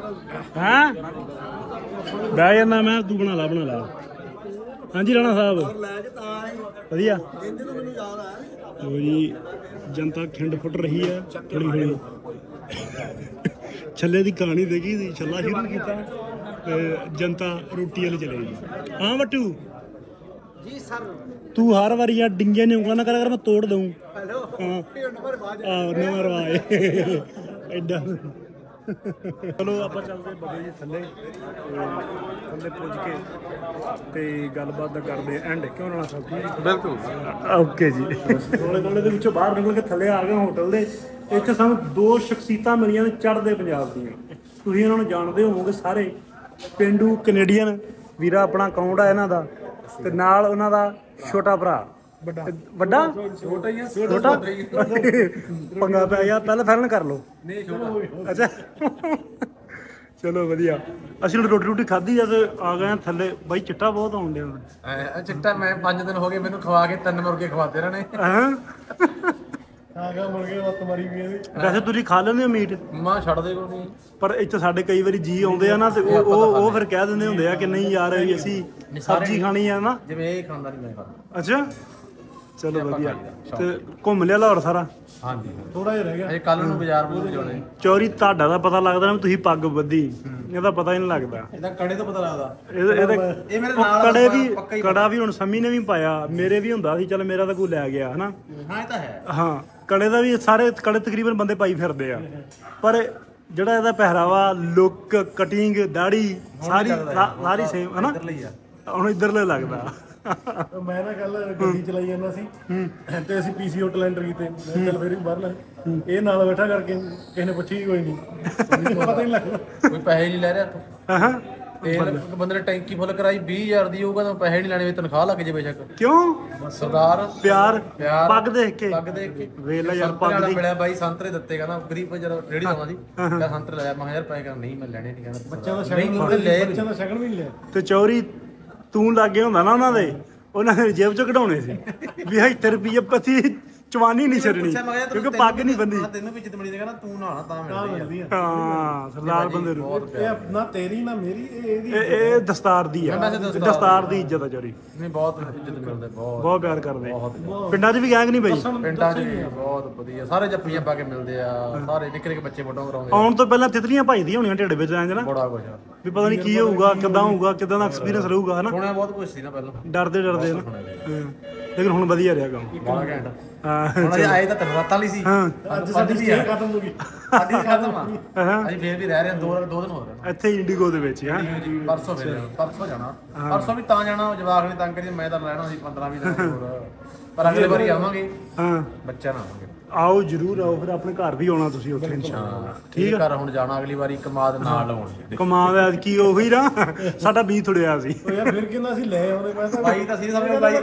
ਹੈਂ ਬਹਿ ਜਾਂਦਾ ਮੈਂ ਤੂੰ ਬਣਾ ਲਾ ਹਾਂਜੀ ਰਾਣਾ ਸਾਹਿਬ ਵਧੀਆ ਲੋ ਜੀ ਜਨਤਾ ਖਿੰਡ ਫੁੱਟ ਰਹੀ ਹੈ ਥੋੜੀ ਥੋੜੀ ਛੱਲੇ ਦੀ ਕਹਾਣੀ ਦੇਖੀ ਸੀ ਛੱਲਾ ਸ਼ੁਰੂ ਕੀਤਾ ਤੇ ਜਨਤਾ ਰੋਟੀ ਵਾਲੇ ਚਲੇ ਗਈ। ਹਾਂ ਬੱਟੂ ਜੀ ਸਰ ਤੂੰ ਹਰ ਵਾਰੀ ਯਾਰ ਡਿੰਗੇ ਨੇ ਉਂਗਲਾਂ ਨਾ ਕਰਿਆ ਕਰ, ਮੈਂ ਤੋੜ ਦਊਂ। ਹੈਲੋ ਨੰਬਰ ਵਾਏ ਐਡਾ। ਚਲੋ ਆਪਾਂ ਚੱਲਦੇ ਬੜੇ ਜੀ ਥੱਲੇ ਪੁੱਜ ਕੇ ਤੇ ਗੱਲਬਾਤ ਦਾ ਕਰਦੇ ਐਂਡ ਕਿਉਂ ਨਾ ਸਭ ਠੀਕ ਬਿਲਕੁਲ ਓਕੇ ਜੀ। ਰੋਲੇ ਦੇ ਵਿੱਚੋਂ ਬਾਹਰ ਨਿਕਲ ਕੇ ਥੱਲੇ ਆ ਗਏ ਹੋਟਲ ਦੇ। ਇੱਥੇ ਸਾਨੂੰ 2 ਸ਼ਖਸੀਅਤਾਂ ਮਿਲੀਆਂ ਨੇ ਚੜ੍ਹਦੇ ਪੰਜਾਬ ਦੀਆਂ। ਤੁਸੀਂ ਇਹਨਾਂ ਨੂੰ ਜਾਣਦੇ ਹੋਵੋਗੇ ਸਾਰੇ, ਪੇਂਡੂ ਕੈਨੇਡੀਅਨ ਵੀਰਾ ਆਪਣਾ ਅਕਾਊਂਟ ਆ ਇਹਨਾਂ ਦਾ, ਤੇ ਨਾਲ ਉਹਨਾਂ ਦਾ ਛੋਟਾ ਭਰਾ ਵੱਡਾ ਛੋਟਾ ਹੀ ਛੋਟਾ ਪੰਗਾ ਪੈ ਗਿਆ। ਪਹਿਲਾਂ ਫੈਲਨ ਕਰ ਲਓ। ਨਹੀਂ ਛੋਟਾ ਅੱਛਾ ਚਲੋ ਵਧੀਆ। ਅਸੀਂ ਰੋਟੀ ਖਾਧੀ ਜਦ ਆ ਗਏ ਥੱਲੇ ਬਾਈ ਚਿੱਟਾ ਬਹੁਤ ਆਉਣ ਡਿਆ। ਚਿੱਟਾ ਮੈਂ 5 ਦਿਨ ਹੋ ਗਏ ਮੈਨੂੰ ਖਵਾ ਕੇ 3 ਮੁਰਗੇ ਖਵਾਤੇ ਇਹਨਾਂ ਨੇ। ਆ ਗਿਆ ਮੁਰਗੇ ਵੱਤ ਮਾਰੀ ਵੀ ਵੈਸੇ ਤੁਸੀਂ ਖਾ ਲੈਂਦੇ ਹੋ ਮੀਟ? ਮਾਂ ਛੱਡ ਦੇ ਕੋਈ ਨਹੀਂ, ਪਰ ਇੱਥੇ ਸਾਡੇ ਕਈ ਵਾਰੀ ਜੀ ਆਉਂਦੇ ਆ ਨਾ ਤੇ ਉਹ ਫਿਰ ਕਹਿ ਦਿੰਦੇ ਹੁੰਦੇ ਆ ਕਿ ਨਹੀਂ ਯਾਰ ਅਸੀਂ ਸਬਜ਼ੀ ਖਾਣੀ ਆ ਨਾ। ਜਿਵੇਂ ਇਹ ਖਾਂਦਾ ਨਹੀਂ ਮੈਂ ਖਾਂਦਾ। ਅੱਛਾ ਚਲੋ ਵਧੀਆ। ਤੇ ਘੁੰਮ ਲਿਆ ਲਾਹੌਰ ਸਾਰਾ? ਹਾਂਜੀ ਥੋੜਾ ਜਿਹਾ ਰਹਿ ਗਿਆ। ਅਜੇ ਕੱਲ ਨੂੰ ਬਾਜ਼ਾਰ ਬੂਰ ਜਾਣੇ। ਚੋਰੀ ਤੁਹਾਡਾ ਦਾ ਪਤਾ ਲੱਗਦਾ ਨਾ ਤੁਸੀਂ ਪੱਗ ਬੱਧੀ, ਇਹਦਾ ਪਤਾ ਹੀ ਨਹੀਂ ਲੱਗਦਾ। ਇਹਦਾ ਕੜੇ ਤੋਂ ਪਤਾ ਲੱਗਦਾ। ਇਹ ਮੇਰੇ ਨਾਲ ਕੜੇ ਵੀ ਕੜਾ ਵੀ ਹੁਣ ਸੰਮੀ ਨੇ ਵੀ ਪਾਇਆ, ਮੇਰੇ ਵੀ ਹੁੰਦਾ ਸੀ। ਚੱਲ ਮੇਰਾ ਤਾਂ ਕੋਈ ਲੈ ਗਿਆ ਹਨਾ। ਹਾਂ ਇਹ ਤਾਂ ਹੈ। ਹਾਂ ਕੜੇ ਦਾ ਵੀ ਸਾਰੇ ਕੜੇ ਤਕਰੀਬਨ ਬੰਦੇ ਪਾਈ ਫਿਰਦੇ ਆ, ਪਰ ਜਿਹੜਾ ਇਹਦਾ ਪਹਿਰਾਵਾ ਲੁੱਕ ਕਟਿੰਗ ਦਾੜੀ ਸਾਰੀ ਸੇਮ ਹਨਾ। ਹੁਣ ਇੱਧਰਲੇ ਲੱਗਦਾ। ਮੈਂ ਨਾ ਕੱਲ ਗੱਡੀ ਚਲਾਈ ਜਾਂਦਾ ਸੀ ਤੇ ਅਸੀਂ ਪੀਸੀ ਹੋਟਲ ਐਂਟਰ ਕੀਤੇ। ਮੈਂ ਚੱਲ ਫੇਰ ਵੀ ਬਾਹਰ ਲੈ ਇਹ ਨਾਲ ਬੈਠਾ ਕਰਕੇ ਕਿਸੇ ਨੇ ਪੁੱਛੀ ਕੋਈ ਨਹੀਂ, ਪਤਾ ਨਹੀਂ ਲੱਗਦਾ। ਕੋਈ ਪੈਸੇ ਨਹੀਂ ਲੈ ਰਿਹਾ ਤੂੰ। ਹਾਂ ਤੇਲ ਬੰਦੇ ਨੇ ਟੈਂਕੀ ਫੁੱਲ ਕਰਾਈ 20,000 ਦੀ, ਹੋਊਗਾ ਤਾਂ ਪੈਸੇ ਨਹੀਂ ਲੈਣੇ, ਤਨਖਾਹ ਲੱਗ ਜੇ ਬੇਸ਼ੱਕ। ਕਿਉਂ? ਸਰਦਾਰ ਪਿਆਰ ਪੱਗ ਦੇਖ ਕੇ ਵੇਲਾ ਯਾਰ ਪੱਗ ਦੀ ਮਿਲਿਆ ਬਾਈ ਸੰਤਰੇ ਦਿੱਤੇ, ਕਹਿੰਦਾ ਗਰੀਬ ਜਰਾ ਰੇੜੀ ਲਾਉਂਦਾ ਸੀ, ਕਹਿੰਦਾ ਸੰਤਰੇ ਲੈ ਮੈਂ 1000 ਰੁਪਏ ਕਹਿੰਦਾ ਨਹੀਂ ਮੈਂ ਲੈਣੇ ਨਹੀਂ, ਕਹਿੰਦਾ ਬੱਚਿਆਂ ਦਾ ਸ਼ਗਨ ਵੀ ਲਿਆ। ਤੇ ਚੋਰੀ ਤੂੰ ਲੱਗੇ ਹੁੰਦਾ ਨਾ ਉਹਨਾਂ ਦੇ, ਉਹਨਾਂ ਨੇ ਜੇਬ ਚੋਂ ਕਢਾਉਣੇ ਸੀ ਵੀ 70 ਰੁਪਏ ਪਤੀ ਚਵਾਨੀ ਨਹੀਂ ਛੱਡਣੀ ਕਿਉਂਕਿ ਪੱਗ ਨਹੀਂ ਬੰਦੀ। ਤੈਨੂੰ ਵੀ ਜਿੱਦਮਣੀ ਦੇ ਕਹਿੰਦਾ ਤੂੰ ਨਹਾਣਾ ਤਾਂ ਮਿਲਦੀ ਆ। ਹਾਂ ਸਰਦਾਰ ਬੰਦੇ ਨੂੰ ਇਹ ਨਾ ਤੇਰੀ ਨਾ ਮੇਰੀ ਇਹ ਦਸਤਾਰ ਦੀ ਆ, ਦਸਤਾਰ ਦੀ ਇੱਜ਼ਤ ਆ ਚੋਰੀ। ਨਹੀਂ ਬਹੁਤ ਇੱਜ਼ਤ ਮਿਲਦੇ, ਬਹੁਤ ਪਿਆਰ ਕਰਦੇ। ਪਿੰਡਾਂ 'ਚ ਵੀ ਗੈਂਗ ਨਹੀਂ ਬਈ? ਪਿੰਡਾਂ 'ਚ ਬਹੁਤ ਵਧੀਆ, ਸਾਰੇ ਜੱਫੀਆਂ ਪਾ ਕੇ ਮਿਲਦੇ ਆ, ਸਾਰੇ ਨਿੱਕੇ ਨਿੱਕੇ ਬੱਚੇ ਫੋਟੋ ਕਰਾਉਂਦੇ। ਆਉਣ ਤੋਂ ਪਹਿਲਾਂ ਤਿਤਲੀਆਂ ਭਜਦੀਆਂ ਹੋਣੀਆਂ ਢਿੱਡ ਵਿੱਚ ਐਂ ਨਾ, ਬੜਾ ਕੁਝ ਵੀ ਪਤਾ ਨਹੀਂ ਕੀ ਹੋਊਗਾ, ਕਿੱਦਾਂ ਹੋਊਗਾ, ਕਿੱਦਾਂ ਦਾ ਐਕਸਪੀਰੀਅੰਸ ਰਹੂਗਾ ਹਨਾ। ਸੁਣਿਆ ਬਹੁਤ ਕੁਝ ਸੀ ਨਾ ਪਹਿਲਾਂ, ਡਰਦੇ ਨਾ, ਲੇਕਿਨ ਹੁਣ ਵਧੀਆ ਰਿਹਾ ਕੰਮ। ਬੜਾ ਘੈਂਟ। ਹੁਣ ਅਜੇ ਆਏ ਤਾਂ ਧੰਨਵਾਦ ਵਾਲੀ ਸੀ। ਅੱਜ ਸਾਡੀ ਸਟੇ ਖਤਮ ਹੋ ਗਈ, ਸਾਡੀ ਖਤਮ ਆ। ਅਸੀਂ ਫੇਰ ਵੀ ਰਹਿ ਰਹੇ ਹਾਂ 2 ਦਿਨ ਹੋ ਗਏ ਇੱਥੇ ਇੰਡੀਗੋ ਦੇ ਵਿੱਚ। ਪਰਸੋਂ ਜਾਣਾ, ਪਰਸੋਂ ਵੀ ਤਾਂ ਜਾਣਾ, ਜਵਾਕ ਨੇ ਤੰਗ ਕਰੀ, ਮੈਂ ਤਾਂ ਰਹਿਣਾ ਸੀ 15-20 ਦਿਨ ਹੋਰ, ਪਰ ਅਗਲੇ ਵਾਰੀ ਆਵਾਂਗੇ ਬੱਚਿਆਂ ਨਾਲ ਆਵਾਂਗੇ। ਆਓ ਜਰੂਰ ਆਓ, ਫਿਰ ਆਪਣੇ ਘਰ ਵੀ ਆਉਣਾ ਤੁਸੀਂ ਉੱਥੇ ਇਨਸ਼ਾਅੱਲਾ। ਠੀਕ ਆ, ਘਰ ਹੁਣ ਜਾਣਾ ਅਗਲੀ ਵਾਰੀ ਕਮਾਦ ਨਾਲ ਲਾਉਣੀ। ਕਮਾਦ ਕੀ ਉਹੀ ਨਾ ਸਾਡਾ ਬੀਜ ਥੁੜਿਆ ਸੀ ਯਾਰ, ਫਿਰ ਕਿੰਨਾ ਅਸੀਂ ਲੈ ਆਉਂਦੇ ਪੈਸਾ ਬਾਈ ਤਾਂ ਸੀ ਸਮਝ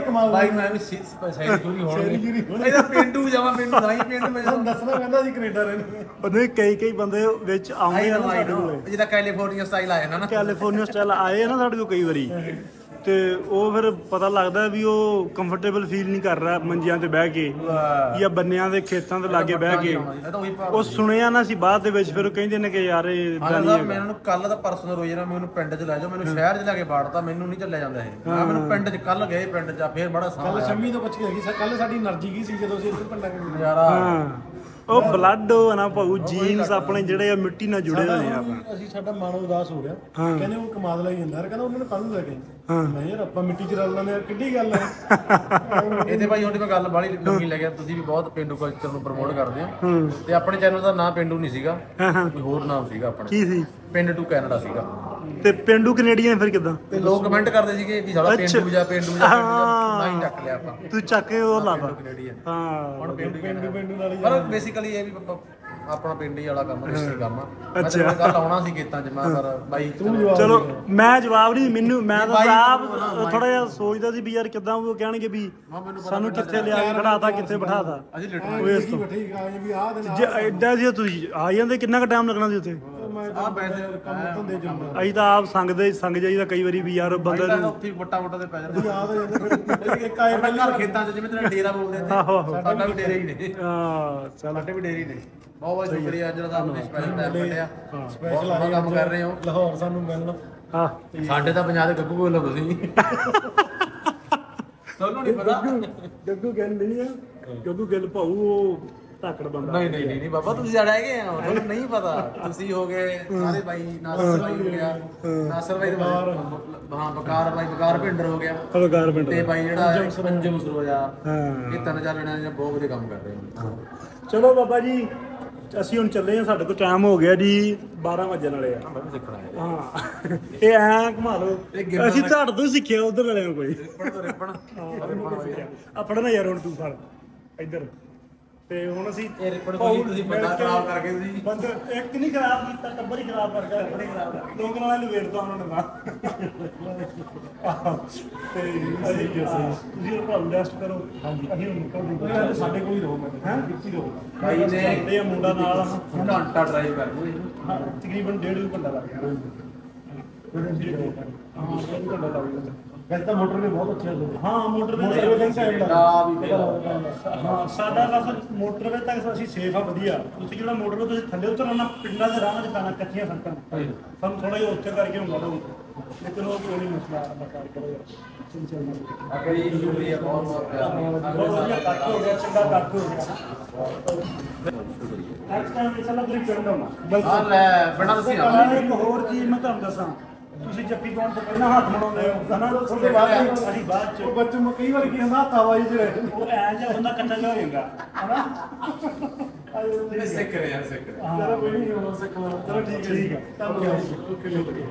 ਬਾਈ ਮੈਂ ਵੀ ਸੈਰੀ ਚੂਰੀ ਹੋਣਗੇ ਇਹਦਾ ਪਿੰਡੂ ਜਾਵਾਂ, ਪਿੰਡੂ ਨਹੀਂ ਪਿੰਡੂ ਮੈਂ ਦੱਸਣਾ ਪੈਂਦਾ ਸੀ ਕੈਨੇਡਾ ਰਹਿੰਦੇ। ਉਹਦੇ ਕਈ ਬੰਦੇ ਵਿੱਚ ਆਉਂਦੇ ਆ ਸਾਡੇ ਕੋਲ, ਜਿਹਦਾ ਕੈਲੀਫੋਰਨੀਆ ਸਟਾਈਲ ਆਇਆ ਨਾ, ਕੈਲੀਫੋਰਨੀਆ ਸਟਾਈਲ ਆਏ ਨਾ ਸਾਡੇ ਕੋਲ ਕਈ ਵਾਰੀ, ਤੇ ਉਹ ਫਿਰ ਪਤਾ ਲੱਗਦਾ ਵੀ ਉਹ ਕੰਫਰਟੇਬਲ ਫੀਲ ਨਹੀਂ ਕਰ ਰਿਹਾ ਮੰਜਿਆਂ ਤੇ ਬਹਿ ਕੇ ਜਾਂ ਬੰਨਿਆਂ ਦੇ ਖੇਤਾਂ ਦੇ ਲਾਗੇ ਬਹਿ ਕੇ। ਉਹ ਸੁਣਿਆ ਨਾ ਸੀ ਬਾਅਦ ਦੇ ਵਿੱਚ, ਫਿਰ ਉਹ ਕਹਿੰਦੇ ਨੇ ਕਿ ਯਾਰ ਇਹ ਮੈਨੂੰ ਕੱਲ ਦਾ ਪਰਸੋਂ ਰੋਜ਼ ਨਾ ਮੈਨੂੰ ਪਿੰਡ 'ਚ ਲੈ ਜਾਓ, ਮੈਨੂੰ ਸ਼ਹਿਰ 'ਚ ਲੈ ਕੇ ਬਾੜਤਾ, ਮੈਨੂੰ ਨਹੀਂ ਚੱਲਿਆ ਜਾਂਦਾ ਇਹ। ਮੈਨੂੰ ਪਿੰਡ 'ਚ ਕੱਲ ਗਏ, ਪਿੰਡ 'ਚ ਫੇਰ ਬੜਾ ਸਾਹ ਸ਼ੰਮੀ ਤੋਂ ਪੁੱਛ ਕੇ ਹੈਗੀ ਕੱਲ ਸਾਡੀ એનર્ਜੀ ਕੀ ਸੀ ਜਦੋਂ ਅਸੀਂ ਇੱਥੇ ਪਿੰਡਾਂ ਦੇ ਨਜ਼ਾਰਾ। ਉਹ ਬਲੱਡ ਉਹ ਨਾ ਭਾਊ ਜੀਨਸ ਆਪਣੇ ਜਿਹੜੇ ਆ ਮਿੱਟੀ ਨਾਲ ਜੁੜੇ ਹੋਏ ਆ। ਅਸੀਂ ਸਾਡਾ ਮਨ ਉਦਾਸ ਹੋ ਰਿਹਾ, ਕਹਿੰਦੇ ਉਹ ਕਮਾਦ ਲਈ ਜਾਂਦਾ, ਕਹਿੰਦਾ ਉਹਨਾਂ ਨੇ ਕੱਲ ਨੂੰ ਲੈ ਕੇ ਮੈਂ ਯਾਰ ਆਪਾਂ ਮਿੱਟੀ 'ਚ ਰਲ ਲੈਂਦੇ ਆ, ਕਿੱਡੀ ਗੱਲ ਹੈ ਇਹਦੇ ਭਾਈ ਹੁਣ ਮੈਂ ਗੱਲ ਬਾਹਲੀ ਲੰਮੀ ਲੈ ਗਿਆ। ਤੁਸੀਂ ਵੀ ਬਹੁਤ ਪੇਂਡੂ ਕਲਚਰ ਨੂੰ ਪ੍ਰਮੋਟ ਕਰਦੇ ਹੋ, ਤੇ ਆਪਣੇ ਚੈਨਲ ਦਾ ਨਾਮ ਪੇਂਡੂ ਨਹੀਂ ਸੀਗਾ, ਕੋਈ ਹੋਰ ਨਾਮ ਸੀਗਾ ਆਪਣਾ। ਕੀ ਸੀ? ਪਿੰਡ ਟੂ ਕੈਨੇਡਾ ਸੀਗਾ। ਤੇ ਪੇਂਡੂ ਕੈਨੇਡੀਅਨ ਫਿਰ ਕਿੱਦਾਂ? ਤੇ ਲੋਕ ਕਮੈਂਟ ਕਰਦੇ ਸੀਗੇ ਵੀ ਸਾਲਾ ਪੇਂਡੂ ਜਾ ਨਹੀਂ ਚੱਕ ਲਿਆ ਆਪਾਂ, ਤੂੰ ਚੱਕ ਕੇ ਉਹ ਲਾ ਤਾ। ਹਾਂ ਹੁਣ ਪੇਂਡੂ ਨਾਲ ਹੀ, ਪਰ ਬੇਸਿਕਲੀ ਇਹ ਵੀ ਆਪਣਾ ਪਿੰਡ ਹੀ ਵਾਲਾ ਕੰਮ, ਰਿਸ਼ਤੇ ਕੰਮ ਆ। ਮੈਂ ਤੇ ਕੱਲ ਆਉਣਾ ਸੀ ਖੇਤਾਂ 'ਚ, ਮੈਂ ਪਰ ਬਾਈ ਚਲੋ ਮੈਂ ਜਵਾਬ ਨਹੀਂ, ਮੈਨੂੰ ਮੈਂ ਤਾਂ ਆਪ ਥੋੜਾ ਜਿਹਾ ਸੋਚਦਾ ਸੀ ਵੀ ਯਾਰ ਕਿੱਦਾਂ ਉਹ ਕਹਿਣਗੇ ਵੀ ਸਾਨੂੰ ਕਿੱਥੇ ਲਿਆ ਕੇ ਖੜਾਤਾ, ਕਿੱਥੇ ਬਿਠਾਤਾ। ਜੇ ਐਡਾ ਸੀ ਤੁਸੀਂ ਆ ਜਾਂਦੇ, ਕਿੰਨਾ ਕੁ ਟਾਈਮ ਲੱਗਣਾ ਸੀ ਉੱਥੇ? ਅਸੀਂ ਤਾਂ ਆਪ ਸੰਗ ਜਾਈਦਾ ਕਈ ਵਾਰੀ ਵੀ ਯਾਰ ਬੰਦੇ ਨੂੰ ਉੱਥੇ ਵੱਟਾ ਤੇ ਪੈ ਜਾਂਦਾ। ਇੱਕ ਆਏ ਪਹਿਲਾਂ ਖੇਤਾਂ 'ਚ ਜਿਵੇਂ ਤੇਰਾ ਡੇਰਾ ਬੋਲਦੇ ਨੇ, ਸਾਡਾ ਵੀ ਡੇਰਾ ਹੀ ਨੇ। ਹਾਂ ਸਾਡੇ ਵੀ ਡੇਰੇ ਹੀ ਨੇ। ਬਹੁਤ ਬਹੁਤ ਸ਼ੁਕਰੀਆ ਅੱਜ ਦਾ ਤੁਹਾਨੂੰ ਸਪੈਸ਼ਲ ਟਾਈਮ ਕੱਢਿਆ, ਸਪੈਸ਼ਲ ਕੰਮ ਕਰ ਰਹੇ ਹੋ ਲਾਹੌਰ ਸਾਨੂੰ ਮਿਲਣਾ। ਹਾਂ ਸਾਡੇ ਤਾਂ ਪੰਜਾਬ ਦੇ ਗੱਗੂ ਬੋਲੋ ਤੁਸੀਂ, ਤੁਹਾਨੂੰ ਨਹੀਂ ਪਤਾ। ਗੱਗੂ ਗਿੱਲ ਨਹੀਂ ਆ, ਗੱਗੂ ਗਿੱਲ ਭਾਊ ਉਹ ਧਾਕੜ ਬੰਦਾ ਨਹੀਂ ਬਾਬਾ ਤੁਸੀਂ ਸਾਡਾ ਹੈਗੇ ਆ ਤੁਹਾਨੂੰ ਨਹੀਂ ਪਤਾ ਤੁਸੀਂ ਹੋ ਗਏ ਸਾਰੇ ਬਾਈ ਨਾਸਰ ਬਾਈ ਹੋ ਗਿਆ ਨਾਸਰ ਬਾਈ ਬਾਹਰ ਹਾਂ ਬਕਾਰ ਭਿੰਡਰ ਹੋ ਗਿਆ ਤੇ ਬਾਈ ਜਿਹੜਾ ਪੰਜਮ ਸਰੋਜਾ ਇਹ 3-4 ਜਣਿਆਂ ਨੇ ਬਹੁਤ ਵਧੀਆ ਕੰਮ ਕਰਦੇ ਨੇ। ਚਲੋ ਬਾਬਾ ਜੀ ਅਸੀਂ ਹੁਣ ਚੱਲੇ ਆ, ਸਾਡੇ ਕੋਲ ਟਾਈਮ ਹੋ ਗਿਆ ਜੀ 12 ਵਜਣ ਵਾਲੇ ਆ। ਹਾਂ ਇਹ ਐਂ ਘੁਮਾ ਲਓ, ਅਸੀਂ ਤੁਹਾਡੇ ਤੋਂ ਸਿੱਖਿਆ ਉਧਰ ਵਾਲਿਆਂ ਕੋਈ ਆਪਣਾ ਯਾਰ ਹੁਣ ਤੂੰ ਫੜ ਇੱਧਰ ਤੇ ਹੁਣ ਅਸੀਂ ਤੁਸੀਂ ਬੰਦਾ ਖਰਾਬ ਕਰਕੇ ਤੁਸੀਂ ਬੰਦਾ ਇੱਕ ਨਹੀਂ ਖਰਾਬ ਕੀਤਾ, ਟੱਬਰ ਹੀ ਖਰਾਬ ਕਰ ਗਿਆ, ਟੱਬਰ ਹੀ ਖਰਾਬ ਕਰ ਗਿਆ। ਲੋਕਾਂ ਨਾਲ ਲਵੇੜ ਤੋਂ ਉਹਨਾਂ ਨੇ ਨਾ ਤੇ ਤੁਸੀਂ ਉਹ ਰੈਸਟ ਕਰੋ। ਹਾਂਜੀ ਅਸੀਂ ਹੁਣ ਨਿਕਲਦੇ ਸਾਡੇ ਕੋਲ ਹੀ ਰਹੋ, ਮੈਂ ਹਾਂ ਕਿੱਥੇ ਰਹੋ ਭਾਈ ਨੇ ਇਹ ਮੁੰਡਾ ਨਾਲ ਘੰਟਾ ਡਰਾਈਵ ਕਰ ਦੂੰ ਤਕਰੀਬਨ 1.5 ਘੰਟਾ ਲੱਗ ਜਾਣਾ। ਹਾਂ 1.5 ਘੰਟਾ ਲੱਗ ਜਾਣਾ। ਵੈਸੇ ਤਾਂ ਮੋਟਰ ਵੀ ਬਹੁਤ ਅੱਛੇ ਲੋਕ ਹਾਂ ਮੋਟਰਵੇ ਹਾਂ ਸਾਡਾ ਬਸ ਮੋਟਰਵੇ ਤੱਕ ਅਸੀਂ ਸੇਫ ਆ ਵਧੀਆ। ਤੁਸੀਂ ਜਿਹੜਾ ਮੋਟਰਵੇ ਤੁਸੀਂ ਥੱਲੇ ਉਤਰਨਾ ਪਿੰਡਾਂ ਦੇ ਰਾਹਾਂ 'ਚ ਪੈਣਾ, ਕੱਚੀਆਂ ਸੜਕਾਂ ਸਾਨੂੰ ਥੋੜਾ ਜਿਹਾ ਉੱਚਾ ਕਰਕੇ ਹੁੰਦਾ ਲਓ, ਲੇਕਿਨ ਉਹ ਕੋਈ ਨਹੀਂ ਮਸਲਾ ਕਰ ਕਰੋ ਅਗਲੀ ਸ਼ੁਕਰੀਆ ਬਹੁਤ ਵਧੀਆ ਕੱਟ ਹੋ ਗਿਆ, ਚੰਗਾ ਕੱਟ ਹੋ ਗਿਆ। ਨੈਕਸਟ ਟਾਈਮ ਇਹ ਸਾਲਾ ਤੁਸੀਂ ਪਿੰਡ ਆਉਣਾ। ਹਾਂ ਲੈ ਬਣਾ ਤੁਸੀਂ ਇੱਕ ਹੋਰ ਚੀਜ਼ ਮੈਂ ਤੁਹਾਨੂੰ ਦੱਸਾਂ, ਤੁਸੀਂ ਜੱਫੀ ਪਾਉਣ ਤੋਂ ਪਹਿਲਾਂ ਹੱਥ ਮੜਾਉਂਦੇ ਹੋ ਹਨਾ, ਤੁਹਾਡੇ ਬਾਅਦ ਅਸੀਂ ਬਾਅਦ ਚ ਬੱਚੇ ਨੂੰ ਕਈ ਵਾਰ ਕੀ ਹੁੰਦਾ ਹੱਥਾਵਾਈ ਜਿਹੜੇ ਉਹ ਐਂ ਜਿਹਾ ਬੰਦਾ ਕੱਚਾ ਜਿਹਾ ਹੋ ਜਾਂਦਾ ਹਨਾ। ਸਿੱਖ ਰਹੇ ਆ ਸਿੱਖ ਰਹੇ ਚਲੋ ਕੋਈ ਨਹੀਂ, ਸਿੱਖ ਲਓ। ਚਲੋ ਠੀਕ ਹੈ, ਠੀਕ ਹੈ। ਓਕੇ।